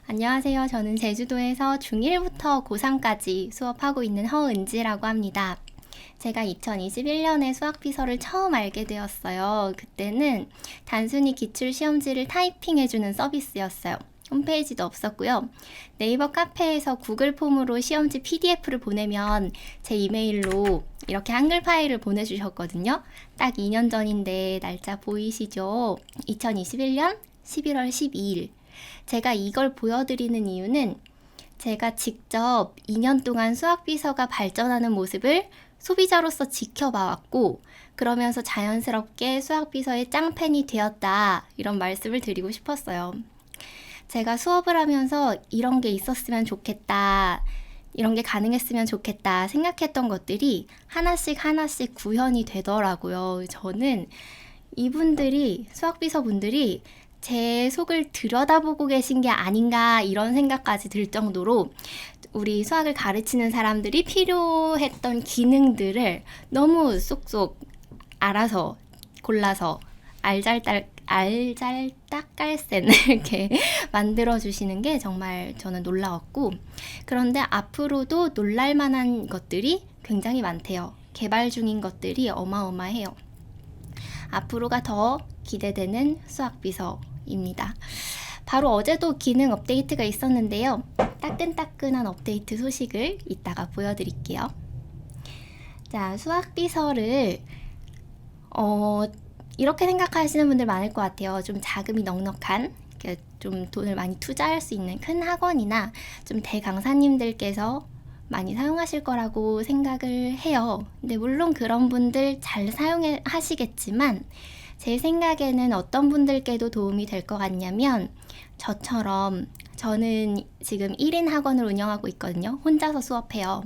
안녕하세요. 저는 제주도에서 중1부터 고3까지 수업하고 있는 허은지라고 합니다. 제가 2021년에 수학비서를 처음 알게 되었어요. 그때는 단순히 기출시험지를 타이핑해주는 서비스였어요. 홈페이지도 없었고요. 네이버 카페에서 구글 폼으로 시험지 PDF를 보내면 제 이메일로 이렇게 한글 파일을 보내주셨거든요. 딱 2년 전인데 날짜 보이시죠? 2021년 11월 12일. 제가 이걸 보여드리는 이유는 제가 직접 2년 동안 수학비서가 발전하는 모습을 소비자로서 지켜봐왔고, 그러면서 자연스럽게 수학비서의 짱팬이 되었다, 이런 말씀을 드리고 싶었어요. 제가 수업을 하면서 이런 게 있었으면 좋겠다, 이런 게 가능했으면 좋겠다 생각했던 것들이 하나씩 하나씩 구현이 되더라고요. 저는 이분들이, 수학비서분들이 제 속을 들여다보고 계신 게 아닌가, 이런 생각까지 들 정도로 우리 수학을 가르치는 사람들이 필요했던 기능들을 너무 쏙쏙 알아서 골라서 알잘딱깔센 이렇게 만들어주시는 게 정말 저는 놀라웠고, 그런데 앞으로도 놀랄만한 것들이 굉장히 많대요. 개발 중인 것들이 어마어마해요. 앞으로가 더 기대되는 수학비서입니다. 바로 어제도 기능 업데이트가 있었는데요. 따끈따끈한 업데이트 소식을 이따가 보여드릴게요. 자, 수학비서를 이렇게 생각하시는 분들 많을 것 같아요. 좀 자금이 넉넉한, 좀 돈을 많이 투자할 수 있는 큰 학원이나 좀 대강사님들께서 많이 사용하실 거라고 생각을 해요. 근데 물론 그런 분들 잘 사용하시겠지만 제 생각에는 어떤 분들께도 도움이 될 것 같냐면, 저처럼, 저는 지금 1인 학원을 운영하고 있거든요. 혼자서 수업해요.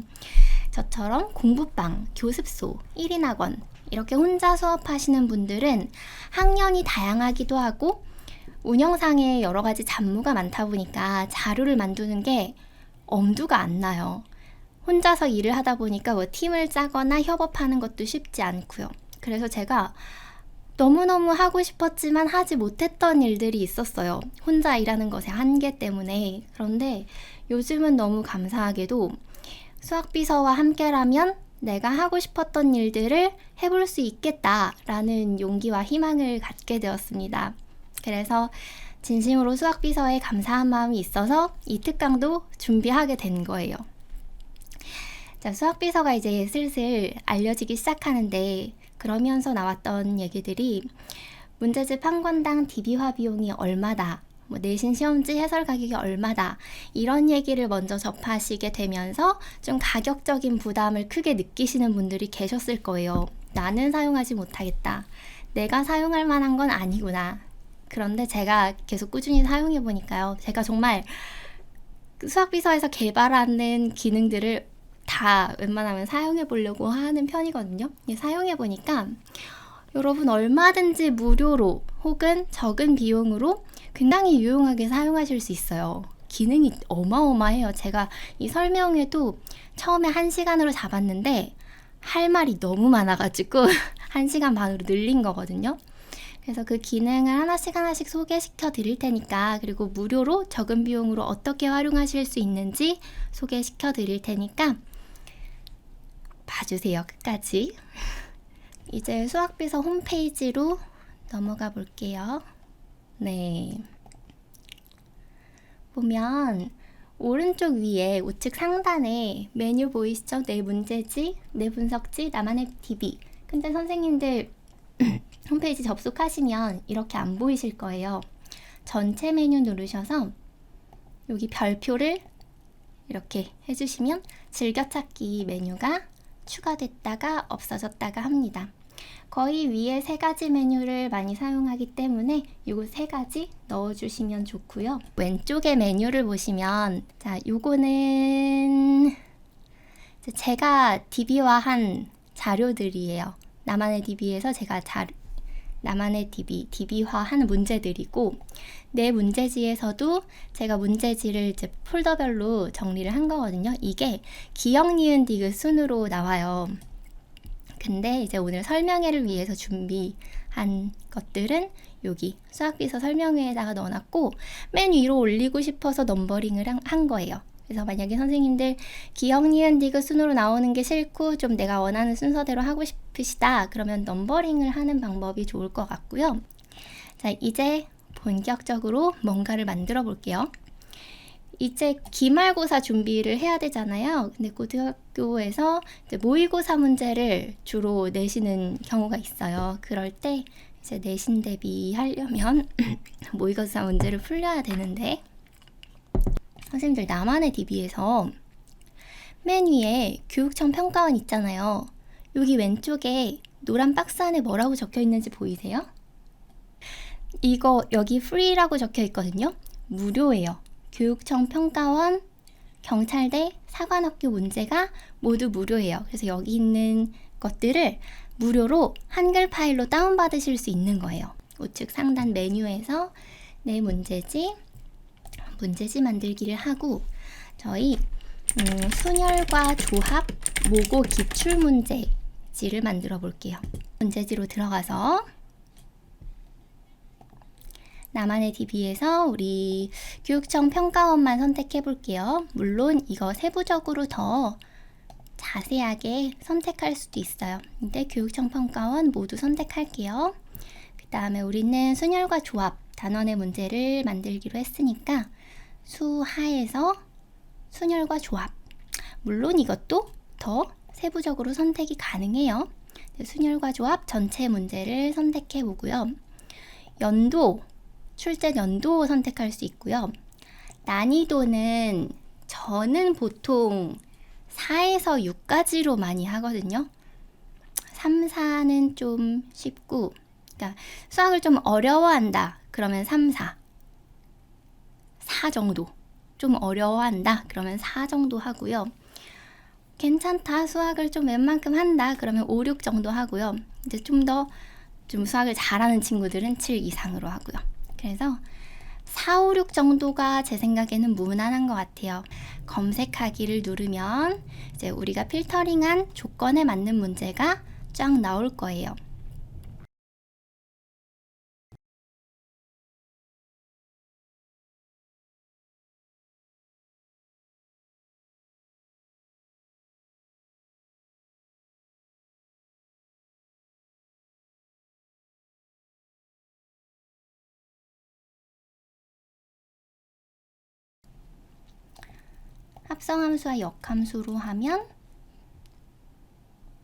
저처럼 공부방, 교습소, 1인 학원 이렇게 혼자 수업하시는 분들은 학년이 다양하기도 하고 운영상에 여러 가지 잡무가 많다 보니까 자료를 만드는 게 엄두가 안 나요. 혼자서 일을 하다 보니까 뭐 팀을 짜거나 협업하는 것도 쉽지 않고요. 그래서 제가 너무너무 하고 싶었지만 하지 못했던 일들이 있었어요. 혼자 일하는 것의 한계 때문에. 그런데 요즘은 너무 감사하게도 수학비서와 함께라면 내가 하고 싶었던 일들을 해볼 수 있겠다라는 용기와 희망을 갖게 되었습니다. 그래서 진심으로 수학비서에 감사한 마음이 있어서 이 특강도 준비하게 된 거예요. 자, 수학비서가 이제 슬슬 알려지기 시작하는데, 그러면서 나왔던 얘기들이 문제집 한 권당 DB화 비용이 얼마다, 내신 시험지 해설 가격이 얼마다, 이런 얘기를 먼저 접하시게 되면서 좀 가격적인 부담을 크게 느끼시는 분들이 계셨을 거예요. 나는 사용하지 못하겠다. 내가 사용할 만한 건 아니구나. 그런데 제가 계속 꾸준히 사용해 보니까요. 제가 정말 수학비서에서 개발하는 기능들을 다 웬만하면 사용해 보려고 하는 편이거든요. 사용해 보니까 여러분 얼마든지 무료로 혹은 적은 비용으로 굉장히 유용하게 사용하실 수 있어요. 기능이 어마어마해요. 제가 이 설명회도 처음에 1시간으로 잡았는데 할 말이 너무 많아가지고 1시간 반으로 늘린 거거든요. 그래서 그 기능을 하나씩 하나씩 소개시켜 드릴 테니까, 그리고 무료로 적은 비용으로 어떻게 활용하실 수 있는지 소개시켜 드릴 테니까 봐주세요. 끝까지. 이제 수학비서 홈페이지로 넘어가 볼게요. 네. 보면 오른쪽 위에 우측 상단에 메뉴 보이시죠? 내 문제지, 내 분석지, 나만의 DB. 근데 선생님들 홈페이지 접속하시면 이렇게 안 보이실 거예요. 전체 메뉴 누르셔서 여기 별표를 이렇게 해주시면 즐겨찾기 메뉴가 추가됐다가 없어졌다가 합니다. 거의 위에 3가지 메뉴를 많이 사용하기 때문에 요거 3가지 넣어주시면 좋고요. 왼쪽에 메뉴를 보시면, 자, 요거는 제가 DB화한 자료들이에요. 나만의 DB에서 제가 나만의 DB화한 문제들이고, 내 문제지에서도 제가 문제지를 이제 폴더별로 정리를 한 거거든요. 이게 기역, 니은, 디귿 순으로 나와요. 근데 이제 오늘 설명회를 위해서 준비한 것들은 여기 수학비서 설명회에다가 넣어놨고 맨 위로 올리고 싶어서 넘버링을 한 거예요. 그래서 만약에 선생님들 기억, 니은, 디귿 순으로 나오는 게 싫고 좀 내가 원하는 순서대로 하고 싶으시다 그러면 넘버링을 하는 방법이 좋을 것 같고요. 자, 이제 본격적으로 뭔가를 만들어 볼게요. 이제 기말고사 준비를 해야 되잖아요. 근데 고등학교에서 이제 모의고사 문제를 주로 내시는 경우가 있어요. 그럴 때 이제 내신 대비하려면 모의고사 문제를 풀려야 되는데 선생님들 나만의 DB에서 맨 위에 교육청 평가원 있잖아요. 여기 왼쪽에 노란 박스 안에 뭐라고 적혀 있는지 보이세요? 이거 여기 free라고 적혀 있거든요. 무료예요. 교육청 평가원, 경찰대, 사관학교 문제가 모두 무료예요. 그래서 여기 있는 것들을 무료로 한글 파일로 다운받으실 수 있는 거예요. 우측 상단 메뉴에서 내 문제지 만들기를 하고 저희 순열과 조합, 모고 기출문제지를 만들어 볼게요. 문제지로 들어가서 나만의 DB에서 우리 교육청 평가원만 선택해 볼게요. 물론 이거 세부적으로 더 자세하게 선택할 수도 있어요. 근데 교육청 평가원 모두 선택할게요. 그 다음에 우리는 순열과 조합 단원의 문제를 만들기로 했으니까 수하에서 순열과 조합, 물론 이것도 더 세부적으로 선택이 가능해요. 순열과 조합 전체 문제를 선택해 보고요. 연도, 출제 연도 선택할 수 있고요. 난이도는 저는 보통 4에서 6까지로 많이 하거든요. 3, 4는 좀 쉽고, 그러니까 수학을 좀 어려워한다 그러면 3, 4 정도. 좀 어려워한다 그러면 4 정도 하고요. 괜찮다 수학을 좀 웬만큼 한다 그러면 5, 6 정도 하고요. 이제 좀 수학을 잘하는 친구들은 7 이상으로 하고요. 그래서 4, 5, 6 정도가 제 생각에는 무난한 것 같아요. 검색하기를 누르면 이제 우리가 필터링한 조건에 맞는 문제가 쫙 나올 거예요. 합성함수와 역함수로 하면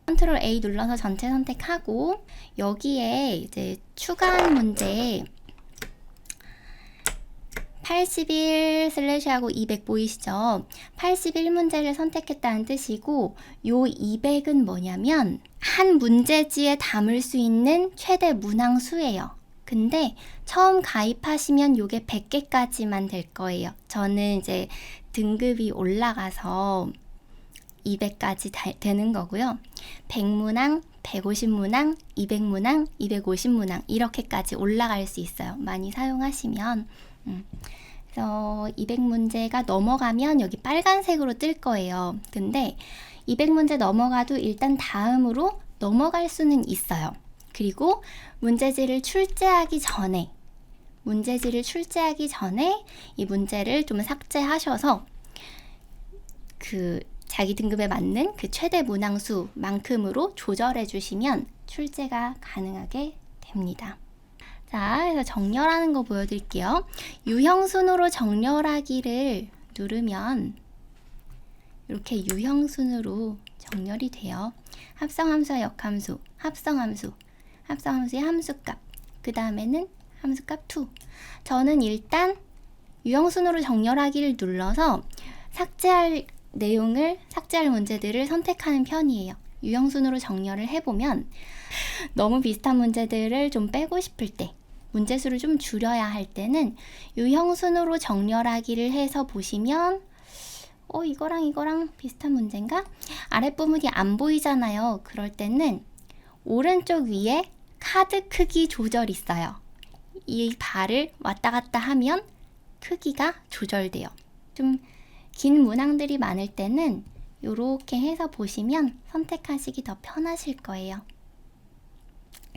컨트롤 A 눌러서 전체 선택하고 여기에 이제 추가한 문제 81/하고 200 보이시죠? 81문제를 선택했다는 뜻이고 요 200은 뭐냐면 한 문제지에 담을 수 있는 최대 문항수예요. 근데 처음 가입하시면 요게 100개까지만 될 거예요. 저는 이제 등급이 올라가서 200까지 되는 거고요. 100문항, 150문항, 200문항, 250문항 이렇게까지 올라갈 수 있어요. 많이 사용하시면. 그래서 200문제가 넘어가면 여기 빨간색으로 뜰 거예요. 근데 200문제 넘어가도 일단 다음으로 넘어갈 수는 있어요. 그리고 문제지를 출제하기 전에 이 문제를 좀 삭제하셔서 그 자기 등급에 맞는 그 최대 문항수만큼으로 조절해 주시면 출제가 가능하게 됩니다. 자, 그래서 정렬하는 거 보여드릴게요. 유형순으로 정렬하기를 누르면 이렇게 유형순으로 정렬이 돼요. 합성함수와 역함수, 합성함수의 함수값, 그 다음에는 함수값 2. 저는 일단 유형순으로 정렬하기를 눌러서 삭제할 문제들을 선택하는 편이에요. 유형순으로 정렬을 해보면 너무 비슷한 문제들을 좀 빼고 싶을 때, 문제수를 좀 줄여야 할 때는 유형순으로 정렬하기를 해서 보시면 이거랑 비슷한 문제인가? 아랫부분이 안 보이잖아요. 그럴 때는 오른쪽 위에 카드 크기 조절 있어요. 이 바를 왔다 갔다 하면 크기가 조절돼요. 좀 긴 문항들이 많을 때는 이렇게 해서 보시면 선택하시기 더 편하실 거예요.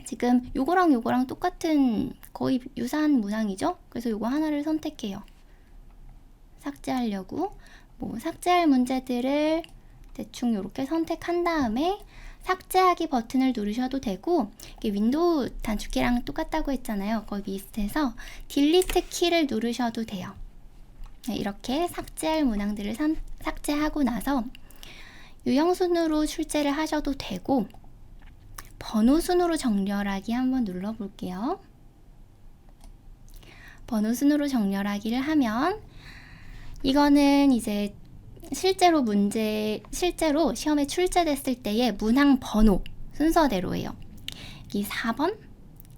지금 요거랑 똑같은 거의 유사한 문항이죠. 그래서 이거 하나를 선택해요. 삭제하려고 뭐 삭제할 문제들을 대충 이렇게 선택한 다음에 삭제하기 버튼을 누르셔도 되고, 이게 윈도우 단축키랑 똑같다고 했잖아요. 거의 비슷해서 딜리트 키를 누르셔도 돼요. 이렇게 삭제할 문항들을 삭제하고 나서 유형순으로 출제를 하셔도 되고, 번호순으로 정렬하기 한번 눌러볼게요. 번호순으로 정렬하기를 하면 이거는 이제 실제로 시험에 출제됐을 때의 문항 번호 순서대로예요. 이 4번,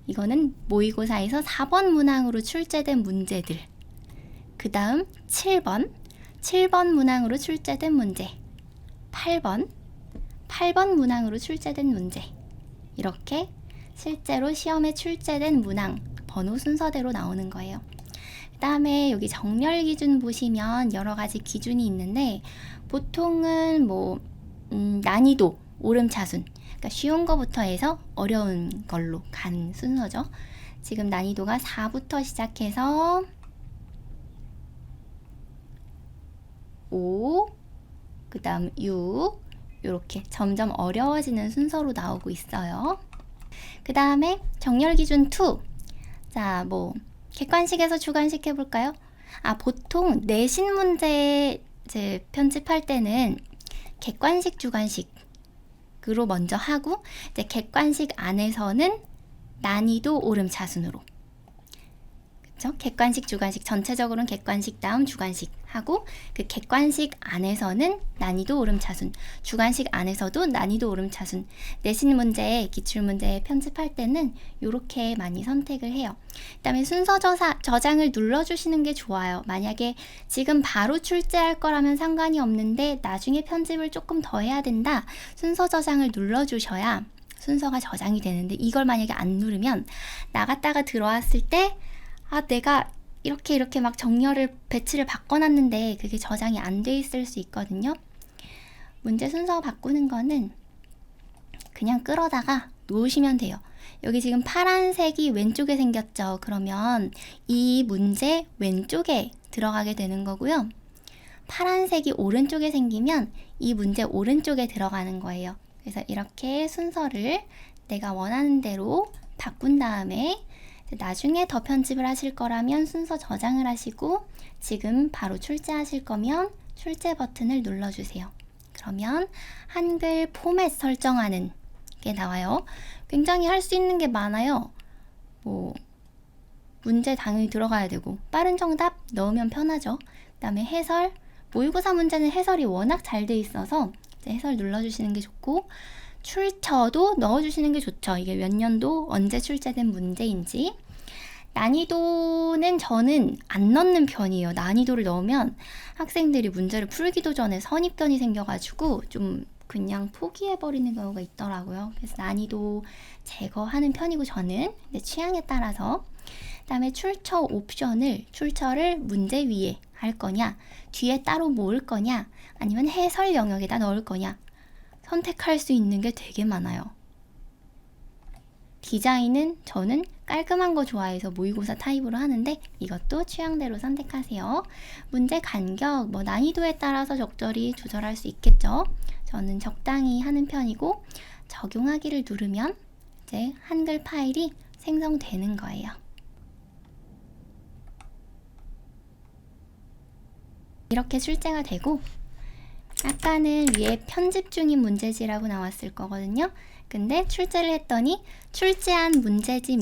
이거는 모의고사에서 4번 문항으로 출제된 문제들. 그 다음 7번 문항으로 출제된 문제. 8번 문항으로 출제된 문제. 이렇게 실제로 시험에 출제된 문항 번호 순서대로 나오는 거예요. 그 다음에 여기 정렬 기준 보시면 여러 가지 기준이 있는데, 보통은 뭐 난이도, 오름차순, 그러니까 쉬운 거부터 해서 어려운 걸로 간 순서죠. 지금 난이도가 4부터 시작해서 5, 그 다음 6, 이렇게 점점 어려워지는 순서로 나오고 있어요. 그 다음에 정렬 기준 2. 자, 뭐 객관식에서 주관식 해볼까요? 보통 내신 문제 이제 편집할 때는 객관식, 주관식으로 먼저 하고, 이제 객관식 안에서는 난이도, 오름차순으로. 그쵸? 객관식, 주관식, 전체적으로는 객관식 다음 주관식 하고, 그 객관식 안에서는 난이도, 오름차순, 주관식 안에서도 난이도, 오름차순. 내신 문제, 기출문제 편집할 때는 이렇게 많이 선택을 해요. 그 다음에 순서 저장을 눌러주시는 게 좋아요. 만약에 지금 바로 출제할 거라면 상관이 없는데 나중에 편집을 조금 더 해야 된다, 순서 저장을 눌러주셔야 순서가 저장이 되는데, 이걸 만약에 안 누르면 나갔다가 들어왔을 때 내가 이렇게 막 배치를 바꿔놨는데 그게 저장이 안 돼 있을 수 있거든요. 문제 순서 바꾸는 거는 그냥 끌어다가 놓으시면 돼요. 여기 지금 파란색이 왼쪽에 생겼죠. 그러면 이 문제 왼쪽에 들어가게 되는 거고요. 파란색이 오른쪽에 생기면 이 문제 오른쪽에 들어가는 거예요. 그래서 이렇게 순서를 내가 원하는 대로 바꾼 다음에 나중에 더 편집을 하실 거라면 순서 저장을 하시고, 지금 바로 출제하실 거면 출제 버튼을 눌러주세요. 그러면 한글 포맷 설정하는 게 나와요. 굉장히 할 수 있는 게 많아요. 뭐 문제 당연히 들어가야 되고, 빠른 정답 넣으면 편하죠. 그 다음에 해설, 모의고사 문제는 해설이 워낙 잘 돼 있어서 이제 해설 눌러주시는 게 좋고, 출처도 넣어주시는 게 좋죠. 이게 몇 년도 언제 출제된 문제인지. 난이도는 저는 안 넣는 편이에요. 난이도를 넣으면 학생들이 문제를 풀기도 전에 선입견이 생겨가지고 좀 그냥 포기해버리는 경우가 있더라고요. 그래서 난이도 제거하는 편이고, 저는 내 취향에 따라서. 그 다음에 출처를 문제 위에 할 거냐, 뒤에 따로 모을 거냐, 아니면 해설 영역에다 넣을 거냐, 선택할 수 있는 게 되게 많아요. 디자인은 저는 깔끔한 거 좋아해서 모의고사 타입으로 하는데, 이것도 취향대로 선택하세요. 문제 간격, 난이도에 따라서 적절히 조절할 수 있겠죠. 저는 적당히 하는 편이고, 적용하기를 누르면 이제 한글 파일이 생성되는 거예요. 이렇게 출제가 되고, 아까는 위에 편집 중인 문제지라고 나왔을 거거든요. 근데 출제를 했더니 출제한 문제지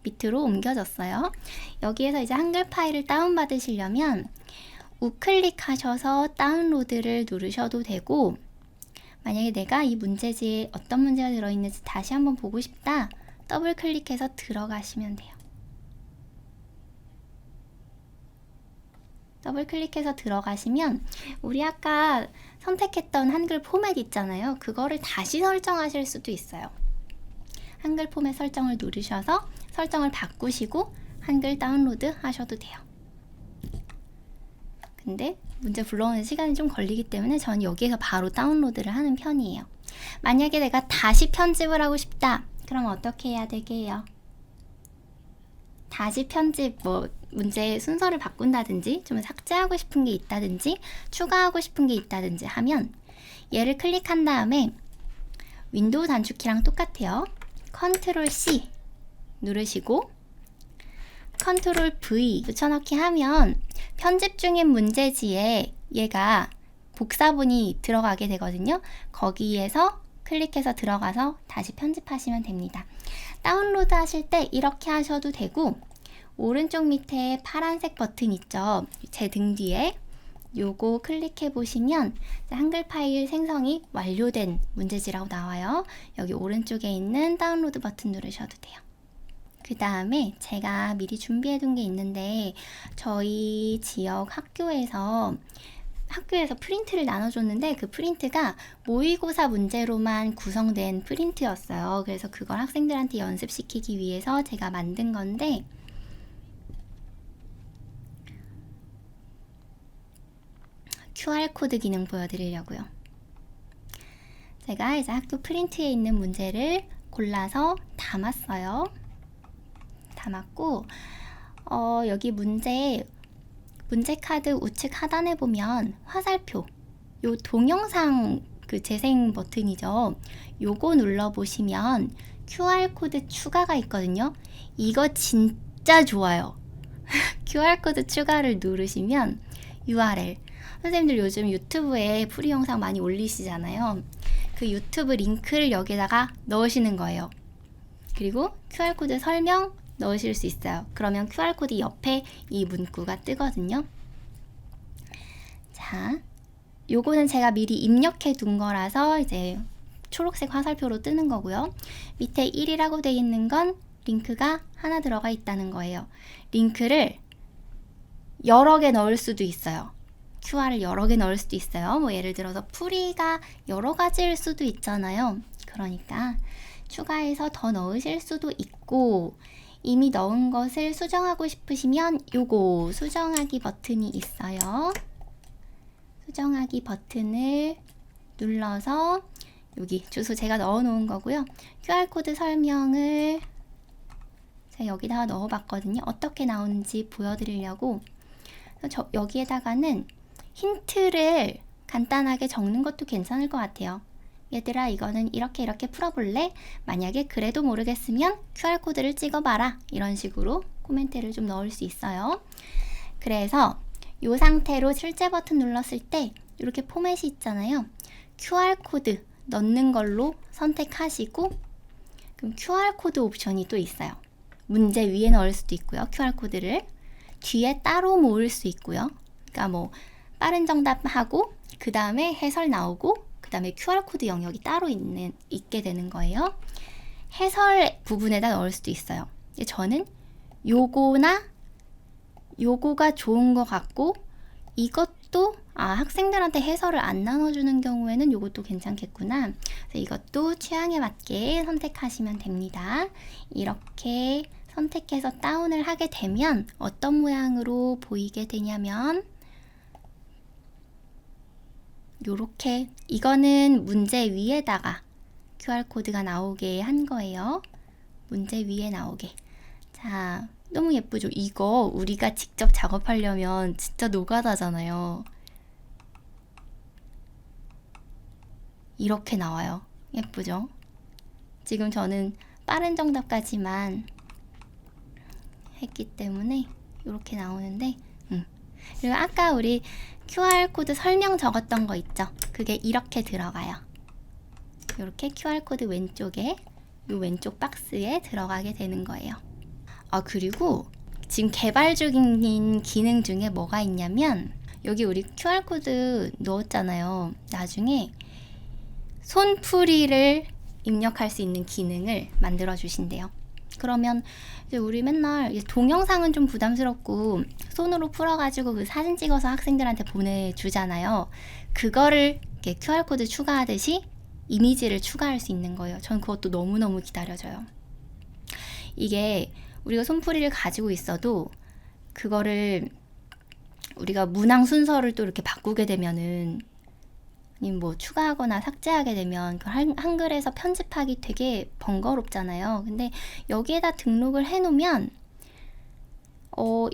밑으로 옮겨졌어요. 여기에서 이제 한글 파일을 다운받으시려면 우클릭하셔서 다운로드를 누르셔도 되고, 만약에 내가 이 문제지에 어떤 문제가 들어있는지 다시 한번 보고 싶다, 더블 클릭해서 들어가시면 돼요. 더블 클릭해서 들어가시면 우리 아까 선택했던 한글 포맷 있잖아요. 그거를 다시 설정하실 수도 있어요. 한글 포맷 설정을 누르셔서 설정을 바꾸시고 한글 다운로드 하셔도 돼요. 근데 문제 불러오는 시간이 좀 걸리기 때문에 전 여기에서 바로 다운로드를 하는 편이에요. 만약에 내가 다시 편집을 하고 싶다, 그럼 어떻게 해야 되게요? 다시 편집 문제 순서를 바꾼다든지 좀 삭제하고 싶은 게 있다든지 추가하고 싶은 게 있다든지 하면 얘를 클릭한 다음에 윈도우 단축키랑 똑같아요. 컨트롤 C 누르시고 컨트롤 V 붙여넣기 하면 편집 중인 문제지에 얘가 복사본이 들어가게 되거든요. 거기에서 클릭해서 들어가서 다시 편집하시면 됩니다. 다운로드 하실 때 이렇게 하셔도 되고, 오른쪽 밑에 파란색 버튼 있죠? 제 등 뒤에 요거 클릭해 보시면 한글 파일 생성이 완료된 문제지라고 나와요. 여기 오른쪽에 있는 다운로드 버튼 누르셔도 돼요. 그 다음에 제가 미리 준비해 둔 게 있는데, 저희 지역 학교에서 프린트를 나눠줬는데 그 프린트가 모의고사 문제로만 구성된 프린트였어요. 그래서 그걸 학생들한테 연습시키기 위해서 제가 만든 건데, QR코드 기능 보여드리려고요. 제가 이제 학교 프린트에 있는 문제를 골라서 담았어요. 담았고, 여기 문제 카드 우측 하단에 보면 화살표, 요 동영상 그 재생 버튼이죠. 요거 눌러보시면 QR코드 추가가 있거든요. 이거 진짜 좋아요. QR코드 추가를 누르시면 URL, 선생님들 요즘 유튜브에 프리 영상 많이 올리시잖아요. 그 유튜브 링크를 여기다가 넣으시는 거예요. 그리고 QR코드 설명 넣으실 수 있어요. 그러면 QR코드 옆에 이 문구가 뜨거든요. 자, 요거는 제가 미리 입력해 둔 거라서 이제 초록색 화살표로 뜨는 거고요. 밑에 1이라고 되어 있는 건 링크가 하나 들어가 있다는 거예요. 링크를 여러 개 넣을 수도 있어요. QR을 여러 개 넣을 수도 있어요. 뭐 예를 들어서 풀이가 여러 가지일 수도 있잖아요. 그러니까 추가해서 더 넣으실 수도 있고, 이미 넣은 것을 수정하고 싶으시면 요거 수정하기 버튼이 있어요. 수정하기 버튼을 눌러서 여기 주소 제가 넣어 놓은 거고요. QR코드 설명을 제가 여기다가 넣어 봤거든요. 어떻게 나오는지 보여드리려고. 여기에다가는 힌트를 간단하게 적는 것도 괜찮을 것 같아요. 얘들아, 이거는 이렇게 풀어볼래? 만약에 그래도 모르겠으면 QR코드를 찍어봐라. 이런 식으로 코멘트를 좀 넣을 수 있어요. 그래서 이 상태로 출제 버튼 눌렀을 때 이렇게 포맷이 있잖아요. QR코드 넣는 걸로 선택하시고, 그럼 QR코드 옵션이 또 있어요. 문제 위에 넣을 수도 있고요. QR코드를 뒤에 따로 모을 수 있고요. 그러니까 뭐 빠른 정답하고 그 다음에 해설 나오고 그 다음에 QR코드 영역이 따로 있게 되는 거예요. 해설 부분에다 넣을 수도 있어요. 저는 요거나 요거가 좋은 것 같고, 이것도 학생들한테 해설을 안 나눠주는 경우에는 요것도 괜찮겠구나. 그래서 이것도 취향에 맞게 선택하시면 됩니다. 이렇게 선택해서 다운을 하게 되면 어떤 모양으로 보이게 되냐면 요렇게, 이거는 문제 위에다가 QR코드가 나오게 한 거예요. 문제 위에 나오게. 자, 너무 예쁘죠? 이거 우리가 직접 작업하려면 진짜 노가다잖아요. 이렇게 나와요. 예쁘죠? 지금 저는 빠른 정답까지만 했기 때문에 이렇게 나오는데, 그리고 아까 우리 QR코드 설명 적었던 거 있죠? 그게 이렇게 들어가요. 이렇게 QR코드 왼쪽에, 이 왼쪽 박스에 들어가게 되는 거예요. 그리고 지금 개발 중인 기능 중에 뭐가 있냐면, 여기 우리 QR코드 넣었잖아요. 나중에 손풀이를 입력할 수 있는 기능을 만들어 주신대요. 그러면 이제 우리 맨날 동영상은 좀 부담스럽고 손으로 풀어가지고 그 사진 찍어서 학생들한테 보내주잖아요. 그거를 이렇게 QR코드 추가하듯이 이미지를 추가할 수 있는 거예요. 전 그것도 너무너무 기다려져요. 이게 우리가 손풀이를 가지고 있어도 그거를 우리가 문항 순서를 또 이렇게 바꾸게 되면은, 아니면 뭐 추가하거나 삭제하게 되면 한글에서 편집하기 되게 번거롭잖아요. 근데 여기에다 등록을 해놓으면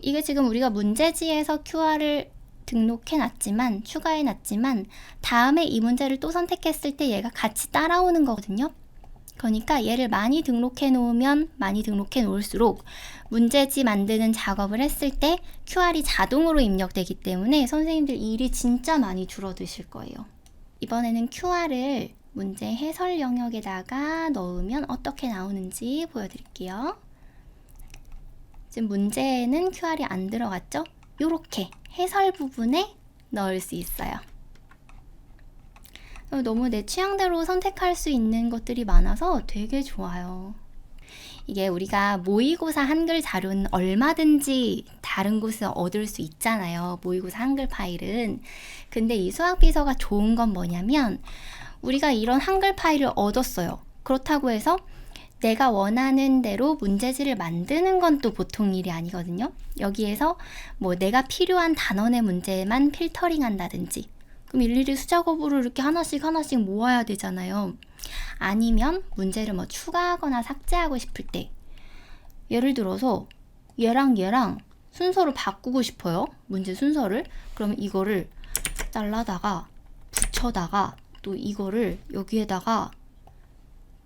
이게 지금 우리가 문제지에서 QR을 등록해놨지만, 추가해놨지만 다음에 이 문제를 또 선택했을 때 얘가 같이 따라오는 거거든요. 그러니까 얘를 많이 등록해 놓으면 많이 등록해 놓을수록 문제지 만드는 작업을 했을 때 QR이 자동으로 입력되기 때문에 선생님들 일이 진짜 많이 줄어드실 거예요. 이번에는 QR을 문제 해설 영역에다가 넣으면 어떻게 나오는지 보여드릴게요. 지금 문제에는 QR이 안 들어갔죠? 이렇게 해설 부분에 넣을 수 있어요. 너무 내 취향대로 선택할 수 있는 것들이 많아서 되게 좋아요. 이게 우리가 모의고사 한글 자료는 얼마든지 다른 곳에서 얻을 수 있잖아요. 모의고사 한글 파일은. 근데 이 수학비서가 좋은 건 뭐냐면 우리가 이런 한글 파일을 얻었어요. 그렇다고 해서 내가 원하는 대로 문제지를 만드는 건 또 보통 일이 아니거든요. 여기에서 뭐 내가 필요한 단원의 문제만 필터링 한다든지, 그럼 일일이 수작업으로 이렇게 하나씩 모아야 되잖아요. 아니면 문제를 뭐 추가하거나 삭제하고 싶을 때, 예를 들어서 얘랑 순서를 바꾸고 싶어요. 문제 순서를. 그럼 이거를 잘라다가 붙여다가 또 이거를 여기에다가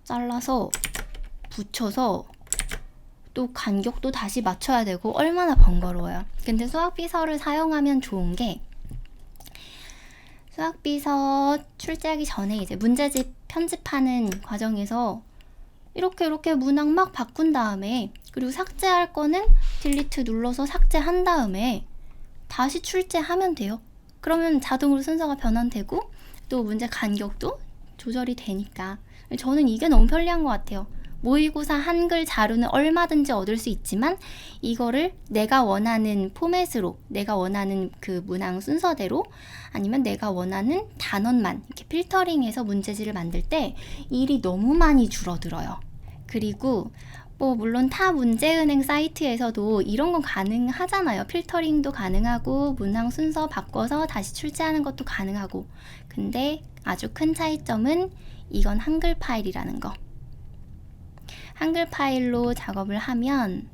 잘라서 붙여서 또 간격도 다시 맞춰야 되고 얼마나 번거로워요. 근데 수학비서를 사용하면 좋은 게, 수학비서 출제하기 전에 이제 문제집 편집하는 과정에서 이렇게 문항 막 바꾼 다음에, 그리고 삭제할 거는 딜리트 눌러서 삭제한 다음에 다시 출제하면 돼요. 그러면 자동으로 순서가 변환되고 또 문제 간격도 조절이 되니까 저는 이게 너무 편리한 것 같아요. 모의고사 한글 자료는 얼마든지 얻을 수 있지만 이거를 내가 원하는 포맷으로, 내가 원하는 그 문항 순서대로, 아니면 내가 원하는 단원만 이렇게 필터링해서 문제지를 만들 때 일이 너무 많이 줄어들어요. 그리고 뭐 물론 타 문제은행 사이트에서도 이런 건 가능하잖아요. 필터링도 가능하고 문항 순서 바꿔서 다시 출제하는 것도 가능하고. 근데 아주 큰 차이점은 이건 한글 파일이라는 거. 한글 파일로 작업을 하면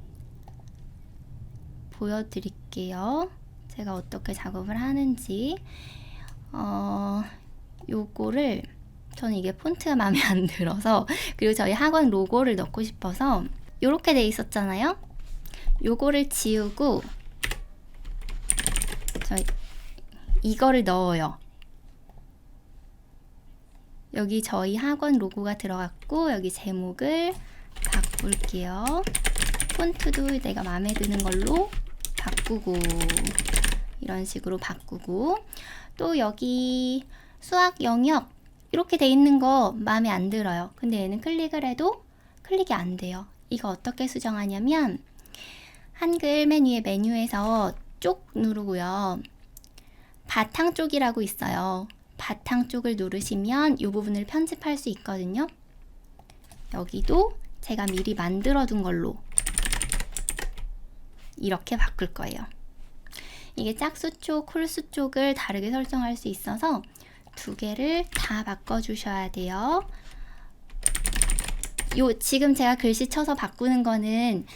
보여드릴게요. 제가 어떻게 작업을 하는지. 요거를 저는 이게 폰트가 마음에 안 들어서, 그리고 저희 학원 로고를 넣고 싶어서 요렇게 돼 있었잖아요. 요거를 지우고 이거를 넣어요. 여기 저희 학원 로고가 들어갔고 여기 제목을 바꿀게요. 폰트도 내가 마음에 드는 걸로 바꾸고, 이런 식으로 바꾸고, 또 여기 수학 영역 이렇게 돼 있는 거 마음에 안 들어요. 근데 얘는 클릭을 해도 클릭이 안 돼요. 이거 어떻게 수정하냐면 한글 메뉴에서 쪽 누르고요. 바탕 쪽이라고 있어요. 바탕 쪽을 누르시면 이 부분을 편집할 수 있거든요. 여기도 제가 미리 만들어 둔 걸로 이렇게 바꿀 거예요. 이게 짝수 쪽, 홀수 쪽을 다르게 설정할 수 있어서 두 개를 다 바꿔주셔야 돼요. 지금 제가 글씨 쳐서 바꾸는 거는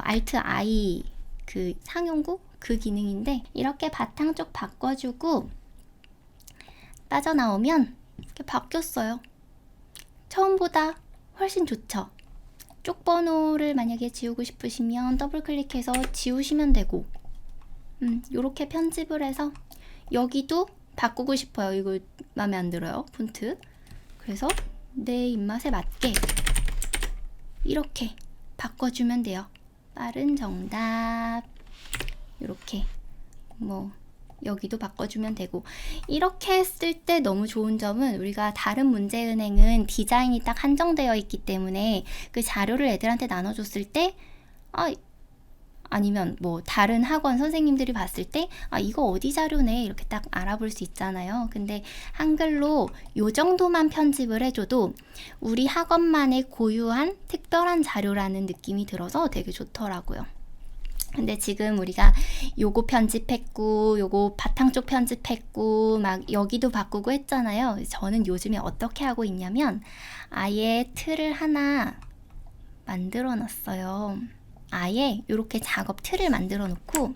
Alt I 그 상용구 그 기능인데, 이렇게 바탕 쪽 바꿔주고 빠져나오면 이렇게 바뀌었어요. 처음보다 훨씬 좋죠. 쪽 번호를 만약에 지우고 싶으시면 더블 클릭해서 지우시면 되고, 요렇게 편집을 해서 여기도 바꾸고 싶어요. 이거 마음에 안 들어요, 폰트. 그래서 내 입맛에 맞게 이렇게 바꿔주면 돼요. 빠른 정답. 이렇게 뭐 여기도 바꿔주면 되고. 이렇게 했을 때 너무 좋은 점은 우리가 다른 문제은행은 디자인이 딱 한정되어 있기 때문에 그 자료를 애들한테 나눠줬을 때 아니면 뭐 다른 학원 선생님들이 봤을 때 이거 어디 자료네 이렇게 딱 알아볼 수 있잖아요. 근데 한글로 요 정도만 편집을 해줘도 우리 학원만의 고유한 특별한 자료라는 느낌이 들어서 되게 좋더라고요. 근데 지금 우리가 요거 편집했고 요거 바탕 쪽 편집했고 막 여기도 바꾸고 했잖아요. 저는 요즘에 어떻게 하고 있냐면 아예 틀을 하나 만들어 놨어요. 아예 이렇게 작업 틀을 만들어 놓고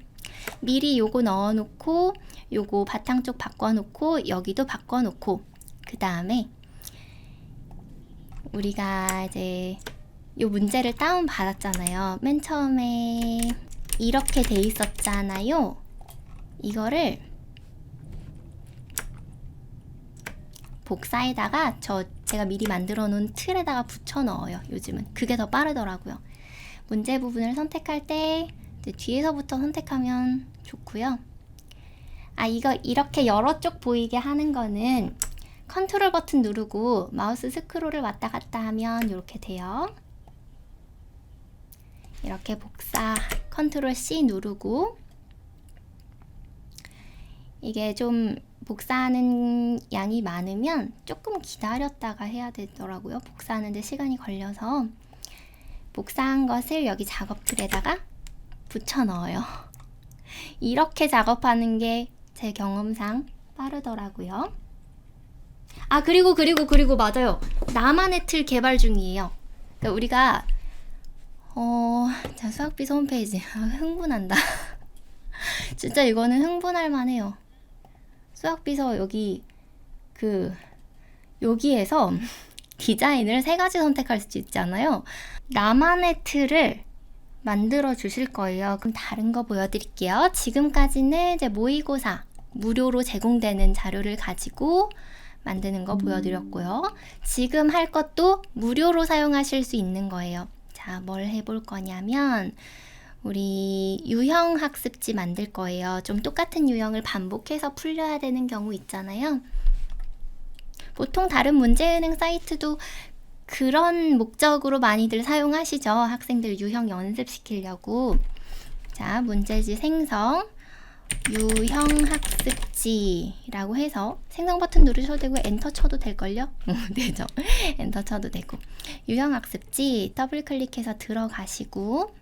미리 요거 넣어 놓고 요거 바탕 쪽 바꿔 놓고 여기도 바꿔 놓고 그 다음에 우리가 이제 요 문제를 다운 받았잖아요. 맨 처음에 이렇게 돼 있었잖아요. 이거를 복사에다가 제가 미리 만들어 놓은 틀에다가 붙여 넣어요. 요즘은 그게 더 빠르더라고요. 문제 부분을 선택할 때 이제 뒤에서부터 선택하면 좋고요. 이거 이렇게 여러 쪽 보이게 하는 거는 컨트롤 버튼 누르고 마우스 스크롤을 왔다 갔다 하면 이렇게 돼요. 이렇게 복사 컨트롤 C 누르고 이게 좀 복사하는 양이 많으면 조금 기다렸다가 해야 되더라고요. 복사하는데 시간이 걸려서 복사한 것을 여기 작업 틀에다가 붙여 넣어요. 이렇게 작업하는 게 제 경험상 빠르더라고요. 그리고 맞아요. 나만의 틀 개발 중이에요. 그러니까 우리가 자, 수학비서 홈페이지. 흥분한다. 진짜 이거는 흥분할 만해요. 수학비서 여기에서 디자인을 3가지 선택할 수 있잖아요. 나만의 틀을 만들어 주실 거예요. 그럼 다른 거 보여드릴게요. 지금까지는 이제 모의고사 무료로 제공되는 자료를 가지고 만드는 거 보여드렸고요. 지금 할 것도 무료로 사용하실 수 있는 거예요. 자, 뭘 해볼 거냐면 우리 유형 학습지 만들 거예요. 좀 똑같은 유형을 반복해서 풀려야 되는 경우 있잖아요. 보통 다른 문제은행 사이트도 그런 목적으로 많이들 사용하시죠. 학생들 유형 연습시키려고. 자, 문제지 생성 유형 학습지라고 해서 생성 버튼 누르셔도 되고 엔터 쳐도 될걸요? 되죠. 엔터 쳐도 되고 유형 학습지 더블 클릭해서 들어가시고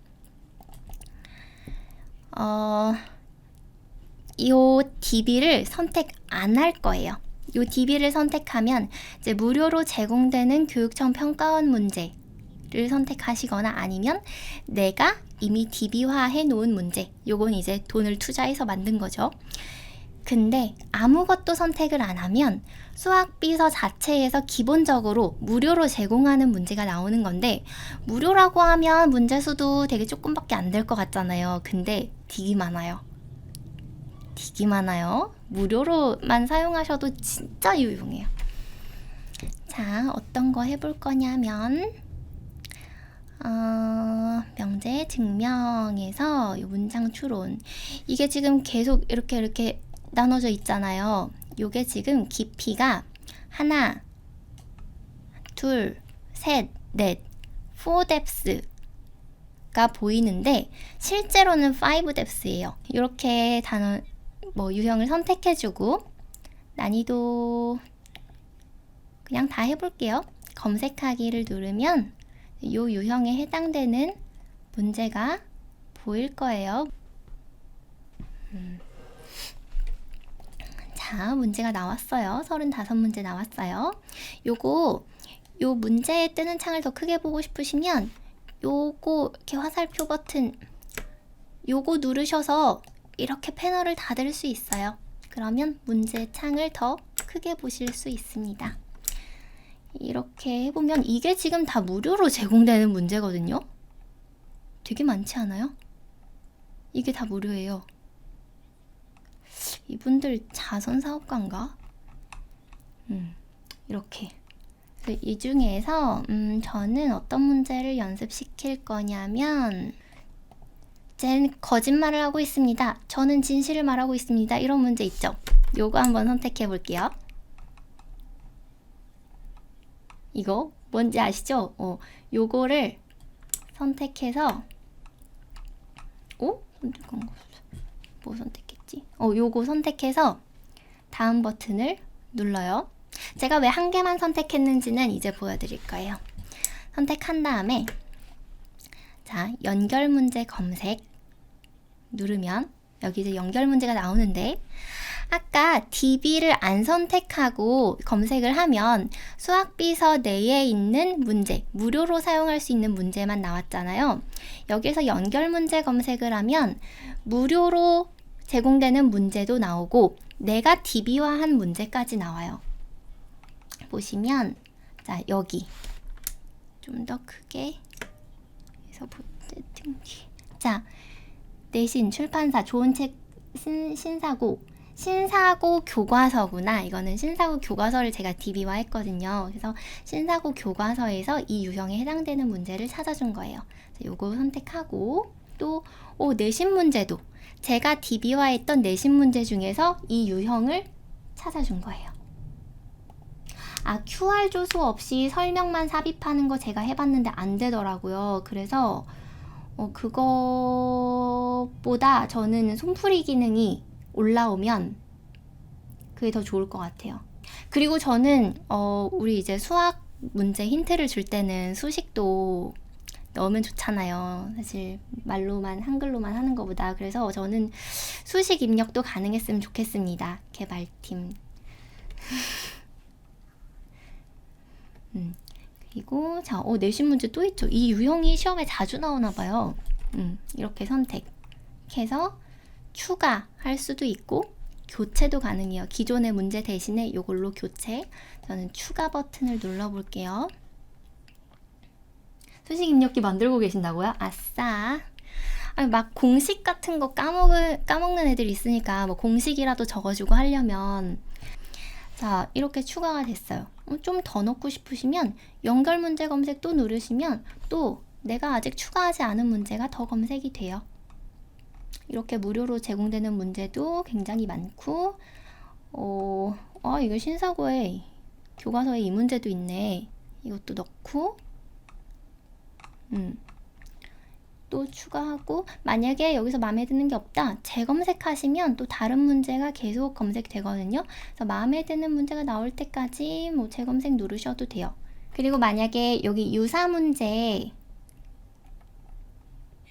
이 DB를 선택 안 할 거예요. 이 DB를 선택하면 이제 무료로 제공되는 교육청 평가원 문제를 선택하시거나 아니면 내가 이미 DB화 해놓은 문제, 요건 이제 돈을 투자해서 만든 거죠. 근데 아무것도 선택을 안 하면 수학비서 자체에서 기본적으로 무료로 제공하는 문제가 나오는 건데 무료라고 하면 문제 수도 되게 조금밖에 안 될 것 같잖아요. 근데 되게 많아요. 되게 많아요. 무료로만 사용하셔도 진짜 유용해요. 자, 어떤 거 해볼 거냐면 명제 증명에서 이 문장 추론 이게 지금 계속 이렇게 나눠져 있잖아요. 요게 지금 깊이가 하나, 둘, 셋, 넷, 4 depths가 보이는데 실제로는 5 depths예요. 이렇게 단어 유형을 선택해주고 난이도 그냥 다 해볼게요. 검색하기를 누르면 이 유형에 해당되는 문제가 보일 거예요. 자, 문제가 나왔어요. 35문제 나왔어요. 요 문제에 뜨는 창을 더 크게 보고 싶으시면 요거 이렇게 화살표 버튼 요거 누르셔서 이렇게 패널을 닫을 수 있어요. 그러면 문제 창을 더 크게 보실 수 있습니다. 이렇게 해보면 이게 지금 다 무료로 제공되는 문제거든요. 되게 많지 않아요? 이게 다 무료예요. 이분들 자선사업가인가? 이렇게. 이 중에서 저는 어떤 문제를 연습시킬 거냐면 쟨 거짓말을 하고 있습니다. 저는 진실을 말하고 있습니다. 이런 문제 있죠? 요거 한번 선택해 볼게요. 이거 뭔지 아시죠? 요거를 선택해서 선택한 거 뭐 선택했지? 요거 선택해서 다음 버튼을 눌러요. 제가 왜 한 개만 선택했는지는 이제 보여드릴 거예요. 선택한 다음에 자, 연결 문제 검색 누르면 여기 이제 연결 문제가 나오는데 아까 DB를 안 선택하고 검색을 하면 수학비서 내에 있는 문제, 무료로 사용할 수 있는 문제만 나왔잖아요. 여기서 연결 문제 검색을 하면 무료로 제공되는 문제도 나오고 내가 DB화한 문제까지 나와요. 보시면 자, 여기 좀 더 크게 해서 자, 내신 출판사 좋은 책 신사고 교과서구나. 이거는 신사고 교과서를 제가 DB화 했거든요. 그래서 신사고 교과서에서 이 유형에 해당되는 문제를 찾아준 거예요. 요거 선택하고 또 내신 문제도 제가 DB화했던 내신 문제 중에서 이 유형을 찾아준 거예요. QR 조수 없이 설명만 삽입하는 거 제가 해봤는데 안 되더라고요. 그래서 그거보다 저는 손풀이 기능이 올라오면 그게 더 좋을 것 같아요. 그리고 저는 우리 이제 수학 문제 힌트를 줄 때는 수식도 넣으면 좋잖아요. 사실 말로만 한글로만 하는 것보다. 그래서 저는 수식 입력도 가능했으면 좋겠습니다. 개발팀. 그리고 자, 내신 문제 또 있죠. 이 유형이 시험에 자주 나오나 봐요. 이렇게 선택해서 추가할 수도 있고 교체도 가능해요. 기존의 문제 대신에 이걸로 교체. 저는 추가 버튼을 눌러볼게요. 수식 입력기 만들고 계신다고요? 아싸. 막 공식 같은 거 까먹는 애들 있으니까 뭐 공식이라도 적어주고 하려면 자, 이렇게 추가가 됐어요. 좀 더 넣고 싶으시면 연결 문제 검색 또 누르시면 또 내가 아직 추가하지 않은 문제가 더 검색이 돼요. 이렇게 무료로 제공되는 문제도 굉장히 많고 이거 신사고에 교과서에 이 문제도 있네. 이것도 넣고 또 추가하고 만약에 여기서 마음에 드는 게 없다 재검색하시면 또 다른 문제가 계속 검색되거든요. 그래서 마음에 드는 문제가 나올 때까지 뭐 재검색 누르셔도 돼요. 그리고 만약에 여기 유사 문제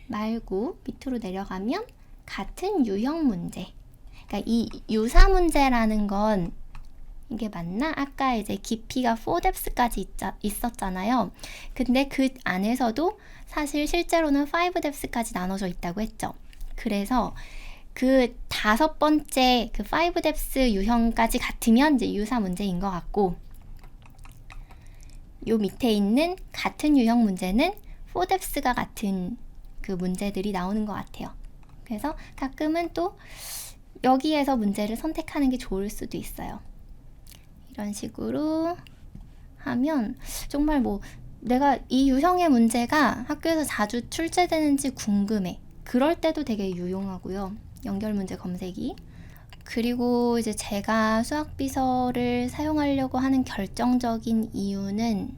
말고 밑으로 내려가면 같은 유형 문제, 그러니까 이 유사 문제라는 건 이게 맞나? 아까 이제 깊이가 4depth까지 있었잖아요. 근데 그 안에서도 사실 실제로는 5depth까지 나눠져 있다고 했죠. 그래서 그 5번째 그 5depth 유형까지 같으면 이제 유사 문제인 것 같고 요 밑에 있는 같은 유형 문제는 4depth가 같은 그 문제들이 나오는 것 같아요. 그래서 가끔은 또 여기에서 문제를 선택하는 게 좋을 수도 있어요. 이런 식으로 하면 정말 뭐 내가 이 유형의 문제가 학교에서 자주 출제되는지 궁금해. 그럴 때도 되게 유용하고요. 연결 문제 검색이. 그리고 이제 제가 수학비서를 사용하려고 하는 결정적인 이유는